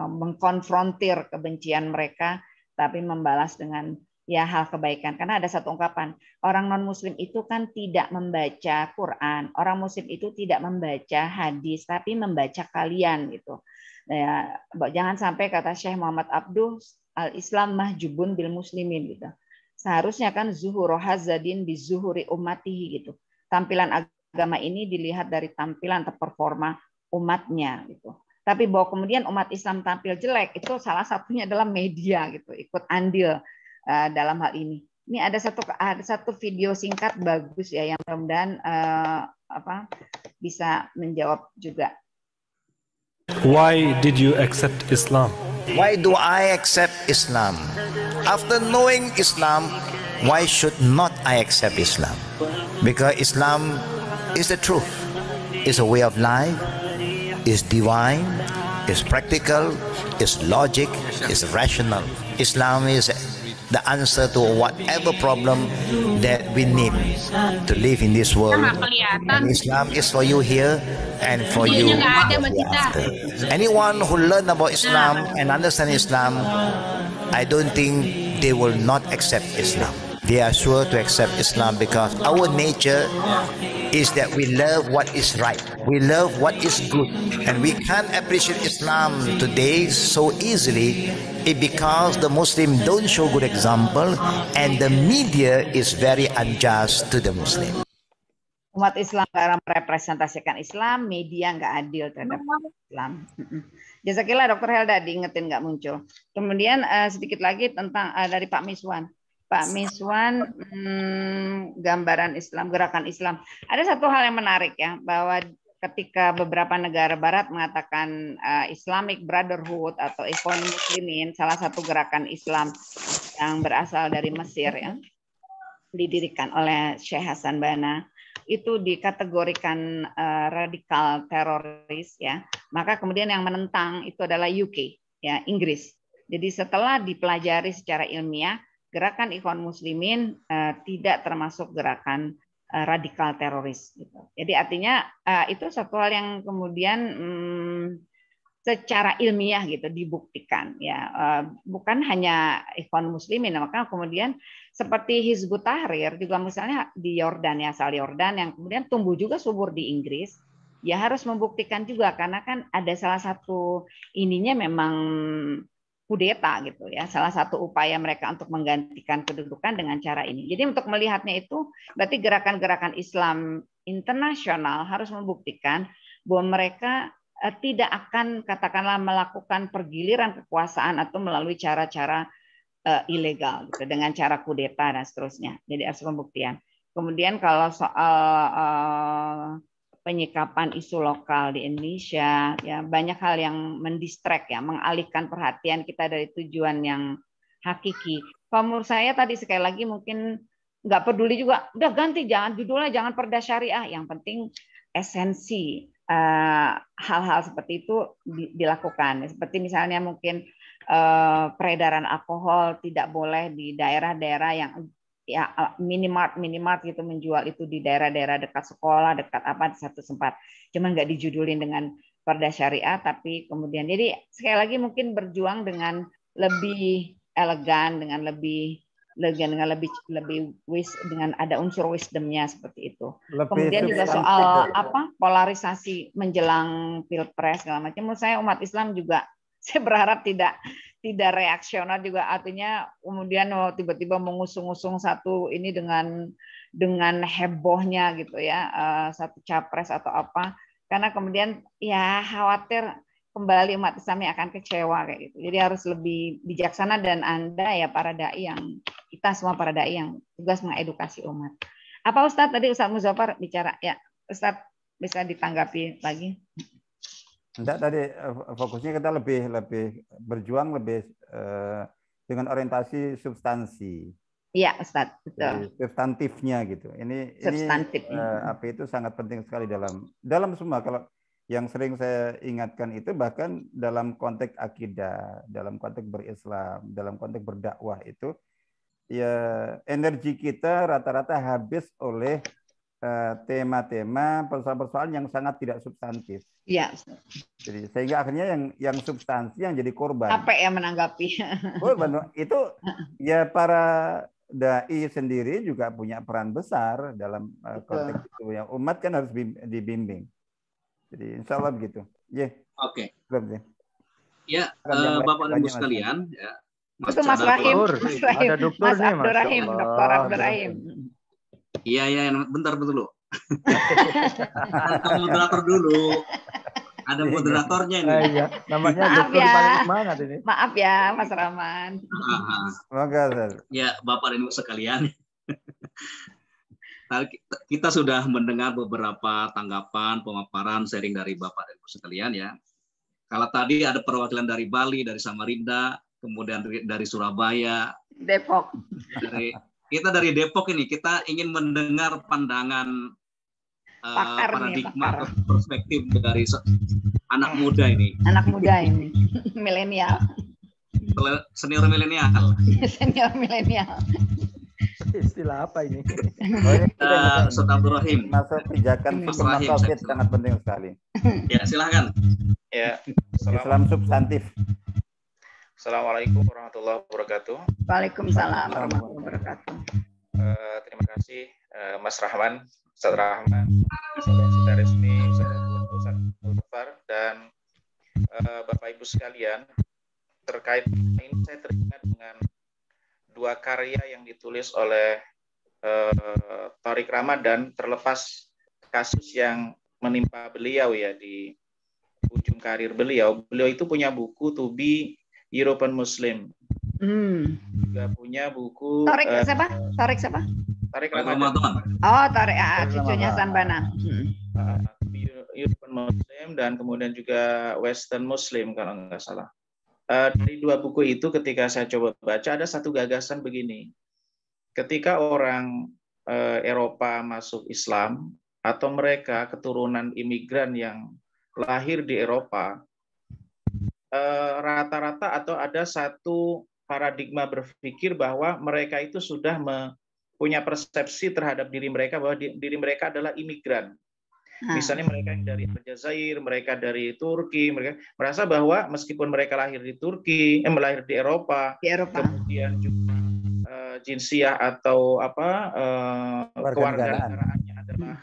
mengkonfrontir kebencian mereka, tapi membalas dengan ya hal kebaikan. Karena ada satu ungkapan, orang non-muslim itu kan tidak membaca Quran, orang muslim itu tidak membaca hadis, tapi membaca kalian gitu. Ya, jangan sampai kata Syekh Muhammad Abduh, al-Islam mahjubun bil muslimin gitu. Seharusnya kan zuhur hazadin bi zuhuri ummatihi gitu. Tampilan agama ini dilihat dari tampilan atau performa umatnya gitu. Tapi bahwa kemudian umat Islam tampil jelek itu salah satunya adalah media gitu, ikut andil dalam hal ini. Ini ada satu video singkat bagus ya yang mudah-mudahan bisa menjawab juga. Why did you accept Islam? Why do I accept Islam? After knowing Islam, why should not I accept Islam? Because Islam is the truth. It's a way of life. It's divine. It's practical. It's logic. It's rational. Islam is the answer to whatever problem that we need to live in this world. And Islam is for you here and for you hereafter. Anyone who learn about Islam and understand Islam, I don't think they will not accept Islam. They are sure to accept Islam because our nature is that we love what is right. We love what is good. And we can't appreciate Islam today so easily because the Muslim don't show good example and the media is very unjust to the Muslim. Umat Islam nggak merepresentasikan Islam, media nggak adil terhadap Islam. Jazakillah Dr. Helda, diingetin nggak muncul. Kemudian sedikit lagi tentang dari Pak Miswan. Pak Miswan, gambaran Islam, gerakan Islam. Ada satu hal yang menarik ya, bahwa ketika beberapa negara Barat mengatakan Islamic Brotherhood atau Ikhwan Muslimin, salah satu gerakan Islam yang berasal dari Mesir ya, didirikan oleh Syekh Hasan Banna, itu dikategorikan radikal teroris ya, maka kemudian yang menentang itu adalah UK ya, Inggris. Jadi setelah dipelajari secara ilmiah, gerakan Ikhwan Muslimin tidak termasuk gerakan radikal teroris gitu. Jadi artinya itu satu hal yang kemudian secara ilmiah gitu dibuktikan ya, bukan hanya Ikhwan Muslimin, maka kemudian seperti Hizbut Tahrir juga misalnya di Yordan ya, asal Yordan yang kemudian tumbuh juga subur di Inggris, ya harus membuktikan juga karena kan ada salah satu ininya memang kudeta gitu ya, salah satu upaya mereka untuk menggantikan kedudukan dengan cara ini. Jadi untuk melihatnya itu berarti gerakan-gerakan Islam internasional harus membuktikan bahwa mereka tidak akan katakanlah melakukan pergiliran kekuasaan atau melalui cara-cara ilegal gitu, dengan cara kudeta dan seterusnya. Jadi harus pembuktian. Kemudian kalau soal penyikapan isu lokal di Indonesia, ya banyak hal yang mendistract ya, mengalihkan perhatian kita dari tujuan yang hakiki. Kalau menurut saya tadi sekali lagi mungkin nggak peduli juga, udah ganti, jangan judulnya, jangan perda syariah. Yang penting esensi hal-hal seperti itu dilakukan. Seperti misalnya mungkin peredaran alkohol tidak boleh di daerah-daerah yang ya minimart gitu menjual itu di daerah-daerah dekat sekolah, dekat apa di satu tempat. Cuman nggak dijudulin dengan perda syariah, tapi kemudian jadi sekali lagi mungkin berjuang dengan lebih elegan, dengan lebih dengan ada unsur wisdomnya seperti itu. Kemudian juga soal polarisasi menjelang pilpres segala macam. Menurut saya umat Islam juga saya berharap tidak reaksioner juga, artinya kemudian tiba-tiba mengusung-usung satu ini dengan hebohnya gitu ya, satu capres atau apa, karena kemudian ya khawatir kembali umat Islam akan kecewa kayak gitu. Jadi harus lebih bijaksana, dan Anda ya para dai kita semua para dai yang tugas mengedukasi umat. Apa Ustadz tadi Ustadz Muzaffar bicara? Ya, Ustadz bisa ditanggapi lagi. Enggak, tadi fokusnya kita lebih berjuang dengan orientasi substansi. Iya, Ustadz, betul. Substantifnya gitu. Ini apa itu sangat penting sekali dalam semua. Kalau yang sering saya ingatkan itu bahkan dalam konteks akidah, dalam konteks berislam, dalam konteks berdakwah itu ya energi kita rata-rata habis oleh tema-tema persoalan-persoalan yang sangat tidak substantif. Iya. Jadi sehingga akhirnya yang substansi yang jadi korban. Apa yang menanggapi? Itu ya para dai sendiri juga punya peran besar dalam konteks itu. Yang umat kan harus dibimbing. Jadi insya Allah begitu. Oke. Ya, Bapak dan Ibu sekalian, ya. Itu Mas Rahim. Ada dokter nih, Mas Abdurrahim, Dr. Abdurrahim. Iya, bentar dulu. Ada moderator dulu. Ada moderatornya ini. Iya, namanya maaf dokter ya. paling semangat ini. Maaf ya, Mas Rahman. Ya, Bapak dan Ibu sekalian. Kita sudah mendengar beberapa tanggapan, pemaparan, sharing dari Bapak dan Ibu sekalian ya. Kalau tadi ada perwakilan dari Bali, dari Samarinda, kemudian dari Surabaya, Depok. Kita dari Depok ini, kita ingin mendengar pandangan paradigma perspektif dari anak muda ini. Anak muda ini, milenial. Senior milenial. Senior milenial. Istilah apa ini? Ustaz Abdurrahim. Masuk pijakan tauhid sangat penting sekali. Ya, silahkan. Ya, Islam substantif. Assalamualaikum warahmatullahi wabarakatuh. Waalaikumsalam warahmatullahi wabarakatuh. Terima kasih Mas Rahman, Ustaz Rahman, Saudara Resmi, Ustaz Muzaffar, dan Bapak Ibu sekalian. Terkait ini saya teringat dengan dua karya yang ditulis oleh Tariq Ramadan terlepas kasus yang menimpa beliau ya di ujung karir beliau. Beliau itu punya buku To Be European Muslim. Juga punya buku Tariq siapa? Tariq siapa? Tariq Ramadan. Oh, Tariq cucunya Sanbana. European Muslim dan kemudian juga Western Muslim kalau nggak salah. Dari dua buku itu ketika saya coba baca ada satu gagasan begini. Ketika orang Eropa masuk Islam atau mereka keturunan imigran yang lahir di Eropa, rata-rata atau ada satu paradigma berpikir bahwa mereka itu sudah punya persepsi terhadap diri mereka bahwa diri mereka adalah imigran. Misalnya mereka yang dari Aljazair, mereka dari Turki, mereka merasa bahwa meskipun mereka lahir di Turki, lahir di Eropa, kemudian juga jinsiah atau kewarganegaraannya adalah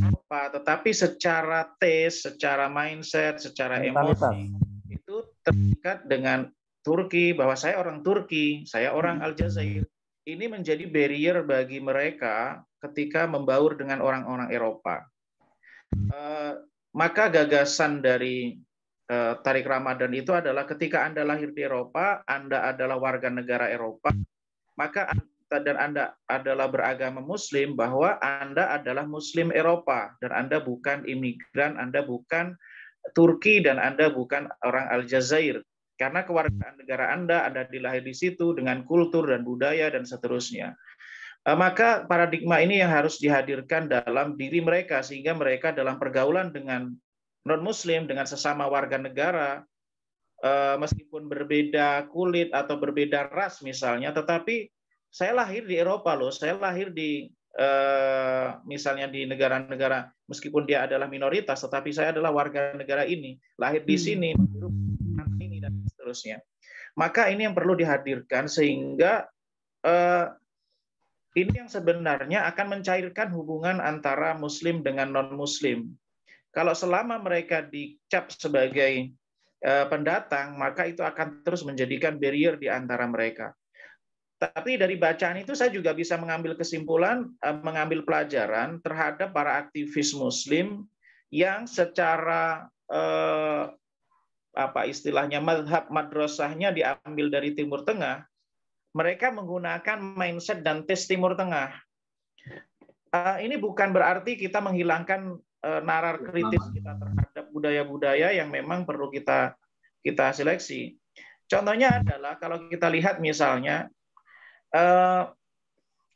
Eropa, tetapi secara taste, secara mindset, secara emosi itu terikat dengan Turki, bahwa saya orang Turki, saya orang Aljazair. Ini menjadi barrier bagi mereka ketika membaur dengan orang-orang Eropa. Maka gagasan dari Tariq Ramadan itu adalah ketika Anda lahir di Eropa, Anda adalah warga negara Eropa, maka Anda adalah beragama Muslim, bahwa Anda adalah Muslim Eropa dan Anda bukan imigran, Anda bukan Turki dan Anda bukan orang Aljazair. Karena kewarganegaraan Anda dilahir di situ dengan kultur dan budaya dan seterusnya. Maka paradigma ini yang harus dihadirkan dalam diri mereka, sehingga mereka dalam pergaulan dengan non-Muslim, dengan sesama warga negara, meskipun berbeda kulit atau berbeda ras misalnya, tetapi saya lahir di Eropa loh, saya lahir di misalnya di negara-negara, meskipun dia adalah minoritas, tetapi saya adalah warga negara ini, lahir di sini, ini dan seterusnya. Maka ini yang perlu dihadirkan, sehingga ini yang sebenarnya akan mencairkan hubungan antara Muslim dengan non-Muslim. Kalau selama mereka dicap sebagai pendatang, maka itu akan terus menjadikan barrier di antara mereka. Tapi dari bacaan itu saya juga bisa mengambil kesimpulan, mengambil pelajaran terhadap para aktivis Muslim yang secara apa istilahnya mazhab madrasahnya diambil dari Timur Tengah. Mereka menggunakan mindset dan tes Timur Tengah. Ini bukan berarti kita menghilangkan nalar kritis kita terhadap budaya-budaya yang memang perlu kita seleksi. Contohnya adalah kalau kita lihat misalnya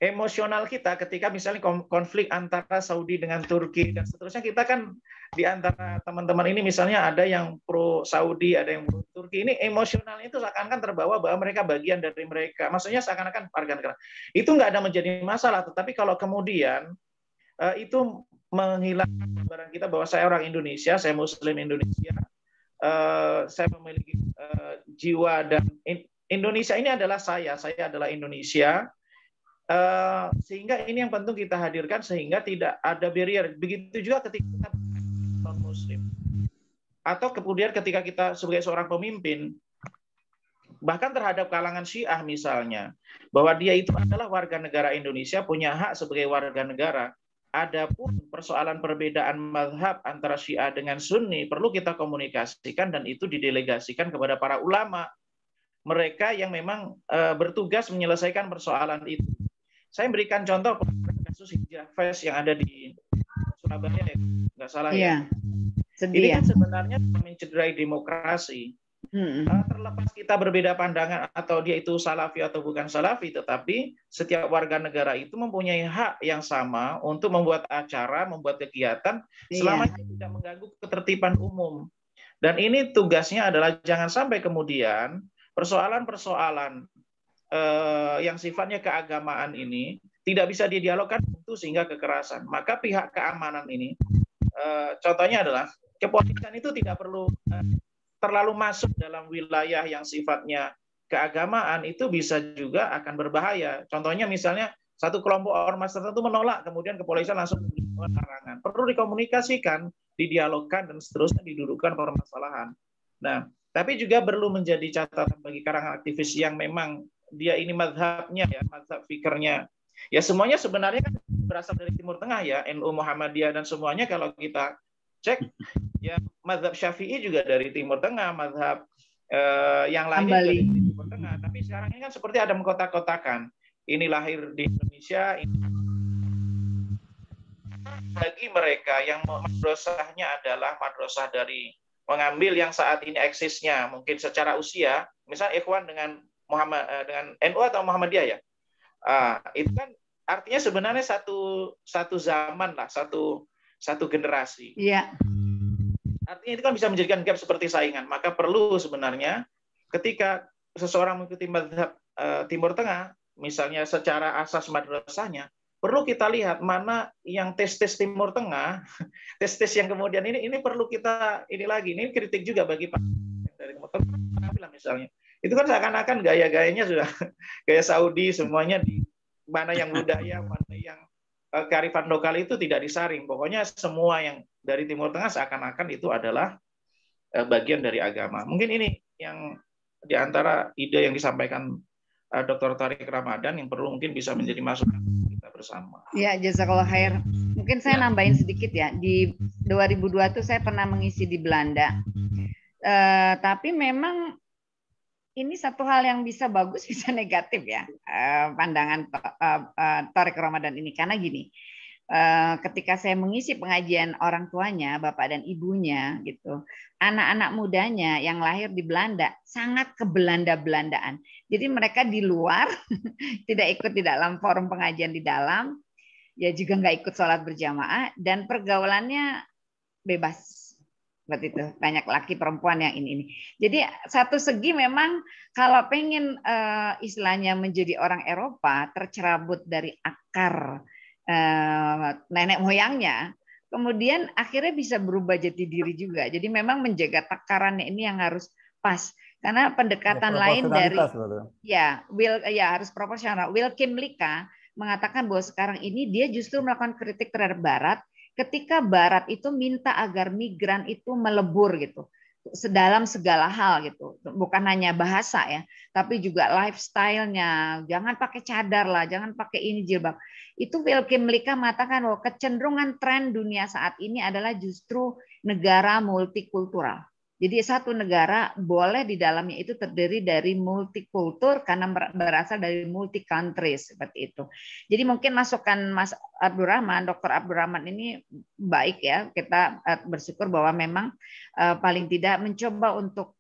emosional kita ketika misalnya konflik antara Saudi dengan Turki dan seterusnya, kita kan di antara teman-teman ini misalnya ada yang pro Saudi, ada yang pro Turki, ini emosionalnya itu seakan-akan terbawa bahwa mereka bagian dari mereka, maksudnya seakan-akan warga negara. Itu nggak ada menjadi masalah, tetapi kalau kemudian itu menghilangkan gambaran kita bahwa saya orang Indonesia, saya Muslim Indonesia, saya memiliki jiwa dan Indonesia ini adalah saya adalah Indonesia. Sehingga ini yang penting kita hadirkan sehingga tidak ada barrier. Begitu juga ketika kita non-Muslim atau kemudian ketika kita sebagai seorang pemimpin, bahkan terhadap kalangan Syiah misalnya, bahwa dia itu adalah warga negara Indonesia, punya hak sebagai warga negara. Adapun persoalan perbedaan mazhab antara Syiah dengan Sunni perlu kita komunikasikan dan itu didelegasikan kepada para ulama, mereka yang memang bertugas menyelesaikan persoalan itu. Saya berikan contoh kasus Hijrah Fest yang ada di Surabaya, ya, nggak salah ya. Ini kan sebenarnya mencederai demokrasi. Terlepas kita berbeda pandangan atau dia itu Salafi atau bukan Salafi, tetapi setiap warga negara itu mempunyai hak yang sama untuk membuat acara, membuat kegiatan, selama itu tidak mengganggu ketertiban umum. Dan ini tugasnya adalah jangan sampai kemudian persoalan-persoalan yang sifatnya keagamaan ini tidak bisa didialogkan itu sehingga kekerasan. Maka pihak keamanan ini, contohnya adalah kepolisian itu tidak perlu terlalu masuk dalam wilayah yang sifatnya keagamaan, itu bisa juga akan berbahaya. Contohnya misalnya satu kelompok ormas tertentu menolak, kemudian kepolisian langsung membuat larangan. Perlu dikomunikasikan, didialogkan, dan seterusnya didudukkan permasalahan. Nah, tapi juga perlu menjadi catatan bagi kalangan aktivis yang memang dia ini mazhabnya ya, mazhab fikirnya. Ya semuanya sebenarnya kan berasal dari Timur Tengah ya, NU, Muhammadiyah dan semuanya kalau kita cek ya mazhab Syafi'i juga dari Timur Tengah, mazhab yang lainnya juga dari Timur Tengah. Tapi sekarang ini kan seperti ada mengkotak-kotakan. Ini lahir di Indonesia, ini bagi mereka yang madrasahnya adalah madrasah dari mengambil yang saat ini eksisnya mungkin secara usia, misalnya Ikhwan dengan dengan NU atau Muhammadiyah ya, itu kan artinya sebenarnya satu zaman lah, satu generasi. Iya. Artinya itu kan bisa menjadikan gap seperti saingan. Maka perlu sebenarnya ketika seseorang mengikuti mazhab Timur Tengah, misalnya secara asas madrasahnya, perlu kita lihat mana yang tes-tes Timur Tengah, tes-tes yang kemudian ini perlu kita ini kritik juga bagi Pak dari Timur Tengah misalnya. Itu kan seakan-akan gaya-gayanya sudah gaya Saudi, semuanya di mana yang budaya, mana yang kearifan lokal itu tidak disaring. Pokoknya semua yang dari Timur Tengah seakan-akan itu adalah bagian dari agama. Mungkin ini yang di antara ide yang disampaikan Dr. Tariq Ramadan yang perlu mungkin bisa menjadi masukan kita bersama. Ya, jazakallah khair. Mungkin saya nambahin sedikit ya. Di 2002 tuh saya pernah mengisi di Belanda. Tapi memang ini satu hal yang bisa bagus, bisa negatif ya, pandangan Tariq Ramadan ini. Karena gini, ketika saya mengisi pengajian orang tuanya, bapak dan ibunya gitu, anak-anak mudanya yang lahir di Belanda sangat kebelanda-belandaan. Jadi mereka di luar tidak ikut di dalam forum pengajian di dalam, ya juga nggak ikut sholat berjamaah, dan pergaulannya bebas. Seperti itu, banyak laki perempuan yang ini. Jadi satu segi memang kalau pengen istilahnya menjadi orang Eropa, tercerabut dari akar nenek moyangnya, kemudian akhirnya bisa berubah jati diri juga. Jadi memang menjaga takarannya ini yang harus pas, karena pendekatan lain dari harus proporsional. Wilkim Lika mengatakan bahwa sekarang ini dia justru melakukan kritik terhadap Barat ketika Barat itu minta agar migran itu melebur gitu dalam segala hal gitu, bukan hanya bahasa ya, tapi juga lifestyle-nya, jangan pakai cadar lah, jangan pakai ini jilbab. Itu Wilkim Lika mengatakan bahwa kecenderungan tren dunia saat ini adalah justru negara multikultural. Jadi satu negara boleh di dalamnya itu terdiri dari multikultur karena berasal dari multi countries seperti itu. Jadi mungkin masukan Mas Abdurrahman, Dr. Abdurrahman ini baik ya. Kita bersyukur bahwa memang paling tidak mencoba untuk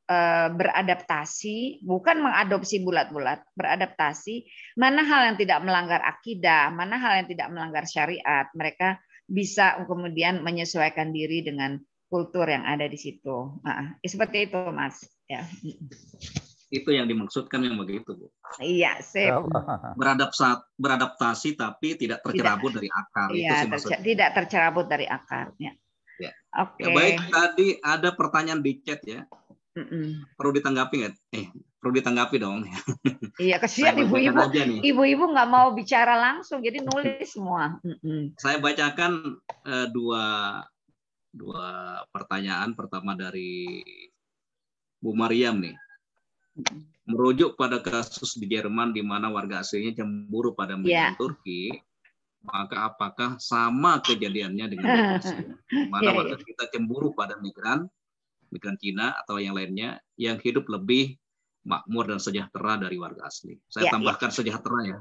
beradaptasi, bukan mengadopsi bulat-bulat, beradaptasi. Mana hal yang tidak melanggar akidah, mana hal yang tidak melanggar syariat, mereka bisa kemudian menyesuaikan diri dengan kultur yang ada di situ. Seperti itu, Mas. Ya. Itu yang dimaksudkan yang begitu, Bu. Iya, sip. Beradaptasi tapi tidak tercerabut dari akar. Iya, itu sih tidak tercerabut dari akarnya. Ya. Oke. Ya, baik, tadi ada pertanyaan di chat ya. Perlu ditanggapi nggak? Perlu ditanggapi dong. Iya, kasihan ibu-ibu. Ibu-ibu nggak mau bicara langsung, jadi nulis semua. Saya bacakan dua pertanyaan. Pertama dari Bu Mariam nih. Merujuk pada kasus di Jerman di mana warga aslinya cemburu pada migran Turki, maka apakah sama kejadiannya dengan Indonesia? Mana warga kita cemburu pada migran Cina atau yang lainnya yang hidup lebih makmur dan sejahtera dari warga asli. Saya tambahkan sejahtera ya.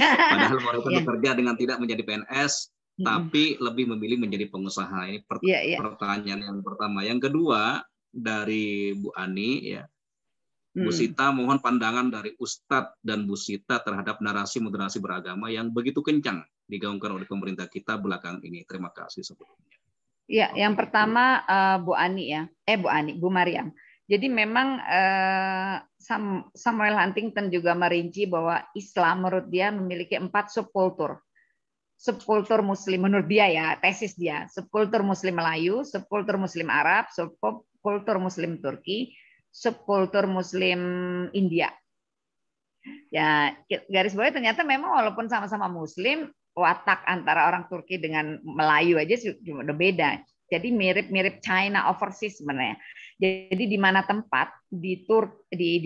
Padahal mereka bekerja dengan tidak menjadi PNS, tapi lebih memilih menjadi pengusaha. Ini pertanyaan yang pertama. Yang kedua dari Bu Ani ya. Bu Sita, mohon pandangan dari Ustadz dan Bu Sita terhadap narasi moderasi beragama yang begitu kencang digaungkan oleh pemerintah kita belakangan ini. Terima kasih sebelumnya. Ya, yang pertama Bu Ani ya. Bu Mariam. Jadi memang Samuel Huntington juga merinci bahwa Islam menurut dia memiliki 4 subkultur. Subkultur Muslim menurut dia ya, tesis dia. Subkultur Muslim Melayu, subkultur Muslim Arab, subkultur Muslim Turki, subkultur Muslim India. Ya, garis bawah ternyata memang walaupun sama-sama Muslim, watak antara orang Turki dengan Melayu aja cuma udah beda. Jadi mirip-mirip China overseas sebenarnya. Jadi di mana tempat di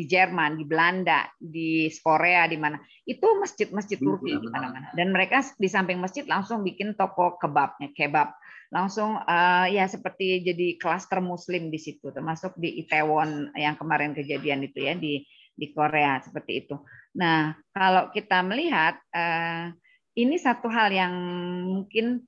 Jerman, di Belanda, di Korea, di mana itu masjid-masjid Turki di mana-mana. Dan mereka di samping masjid langsung bikin toko kebab. Langsung ya seperti jadi klaster Muslim di situ, termasuk di Itaewon yang kemarin kejadian itu ya di Korea seperti itu. Nah kalau kita melihat ini satu hal yang mungkin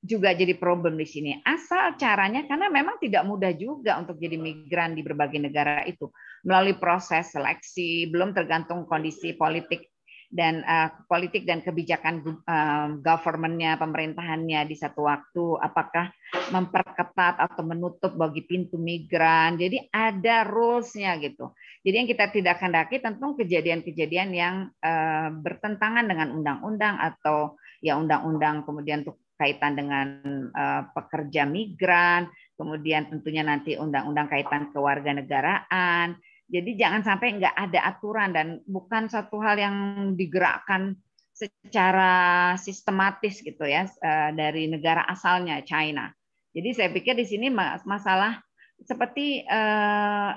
juga jadi problem di sini. Asal caranya, karena memang tidak mudah juga untuk jadi migran di berbagai negara itu. Melalui proses seleksi, belum tergantung kondisi politik dan kebijakan government-nya, pemerintahannya di satu waktu, apakah memperketat atau menutup bagi pintu migran. Jadi ada rules-nya gitu. Jadi yang kita tidak kendaki tentu kejadian-kejadian yang bertentangan dengan undang-undang atau ya undang-undang kemudian untuk kaitan dengan pekerja migran, kemudian tentunya nanti undang-undang kaitan kewarganegaraan. Jadi jangan sampai nggak ada aturan dan bukan satu hal yang digerakkan secara sistematis gitu ya dari negara asalnya China. Jadi saya pikir di sini masalah seperti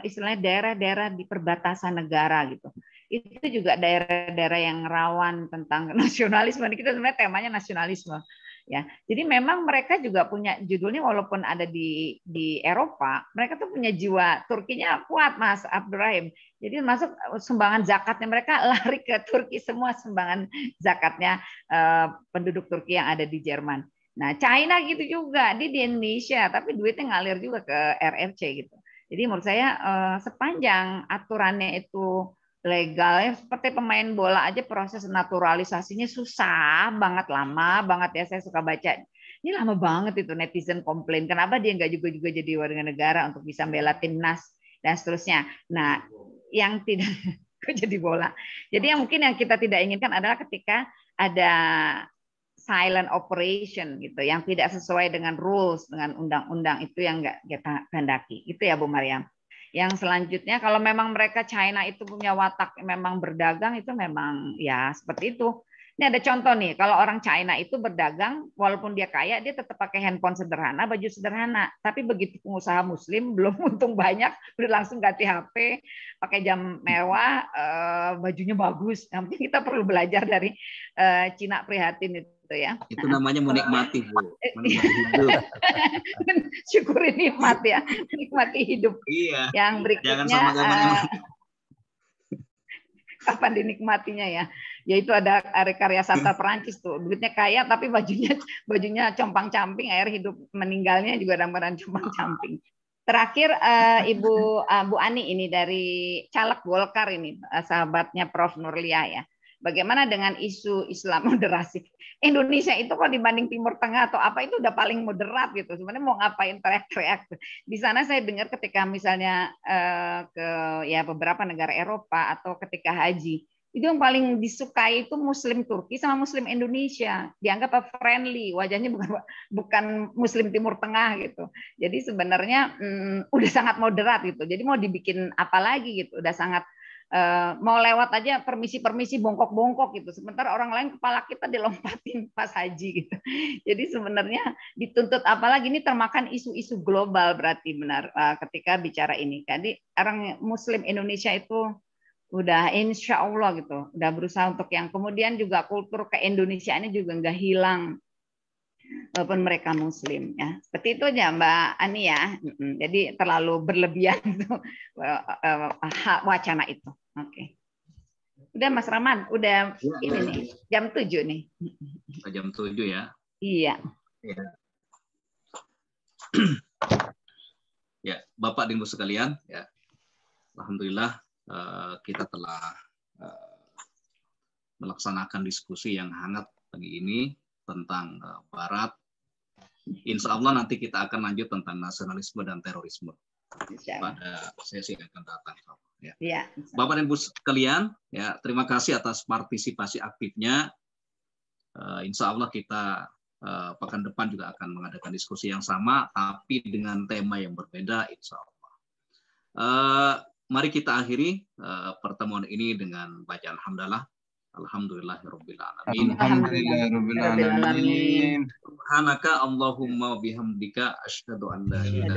istilahnya daerah-daerah di perbatasan negara gitu. Itu juga daerah-daerah yang rawan tentang nasionalisme. Kita sebenarnya temanya nasionalisme. Ya, jadi memang mereka juga punya judulnya walaupun ada di Eropa, mereka tuh punya jiwa Turkinya kuat, Mas Abdurrahim. Jadi masuk sumbangan zakatnya mereka lari ke Turki semua, sumbangan zakatnya penduduk Turki yang ada di Jerman. Nah, China gitu juga, di Indonesia, tapi duitnya ngalir juga ke RRC gitu. Jadi menurut saya sepanjang aturannya itu legal, ya seperti pemain bola aja proses naturalisasinya susah banget, lama banget ya. Saya suka baca ini lama banget itu, netizen komplain kenapa dia nggak juga jadi warga negara untuk bisa bela timnas dan seterusnya. Nah, yang tidak jadi bola. Jadi yang mungkin yang kita tidak inginkan adalah ketika ada silent operation gitu, yang tidak sesuai dengan rules, dengan undang-undang, itu yang nggak kita kehendaki. Itu ya Bu Maryam. Yang selanjutnya, kalau memang mereka China itu punya watak memang berdagang, itu memang ya seperti itu. Ini ada contoh nih, kalau orang China itu berdagang, walaupun dia kaya, dia tetap pakai handphone sederhana, baju sederhana. Tapi begitu pengusaha Muslim, belum untung banyak, udah langsung ganti HP, pakai jam mewah, bajunya bagus. Yang penting kita perlu belajar dari Cina prihatin itu. Ya. Itu namanya menikmati, Bu. Menikmati hidup. Syukuri nikmat ya, menikmati hidup. Iya. Yang berikutnya kapan dinikmatinya ya? Yaitu ada karya sastra Perancis tuh, duitnya kaya tapi bajunya compang-camping, akhir hidup meninggalnya juga dalam keadaan compang-camping. Terakhir Bu Ani ini dari caleg Golkar ini, sahabatnya Prof Nurlia ya. Bagaimana dengan isu Islam moderasi? Indonesia itu kalau dibanding Timur Tengah atau apa itu udah paling moderat gitu. Sebenarnya mau ngapain teriak-teriak? Di sana saya dengar ketika misalnya ke ya beberapa negara Eropa atau ketika haji, itu yang paling disukai itu Muslim Turki sama Muslim Indonesia. Dianggap friendly, wajahnya bukan Muslim Timur Tengah gitu. Jadi sebenarnya udah sangat moderat gitu. Jadi mau dibikin apa lagi gitu? Udah sangat mau lewat aja permisi bongkok-bongkok gitu. Sementara orang lain kepala kita dilompatin pas haji gitu. Jadi sebenarnya dituntut apalagi, ini termakan isu-isu global berarti benar ketika bicara ini. Jadi orang Muslim Indonesia itu udah insya Allah gitu, udah berusaha untuk yang kemudian juga kultur ke-Indonesiaan ini juga nggak hilang walaupun mereka Muslim ya. Seperti itu aja Mbak Ani ya. Jadi terlalu berlebihan itu wacana itu. Oke. Udah Mas Rahman, udah ya, ini nih jam 7 nih. Jam 7 ya. Iya. Ya, Bapak dan Ibu sekalian, ya. Alhamdulillah kita telah melaksanakan diskusi yang hangat pagi ini tentang Barat. Insya Allah nanti kita akan lanjut tentang nasionalisme dan terorisme pada sesi yang akan datang. Ya. Ya. Bapak dan Ibu sekalian, ya terima kasih atas partisipasi aktifnya. Insya Allah kita pekan depan juga akan mengadakan diskusi yang sama, tapi dengan tema yang berbeda, Insya Allah. Mari kita akhiri pertemuan ini dengan bacaan hamdalah. Alhamdulillahirabbil alamin. Alhamdulillahirabbil alamin. Subhanaka Allahumma bihamdika asyhadu an la ilaha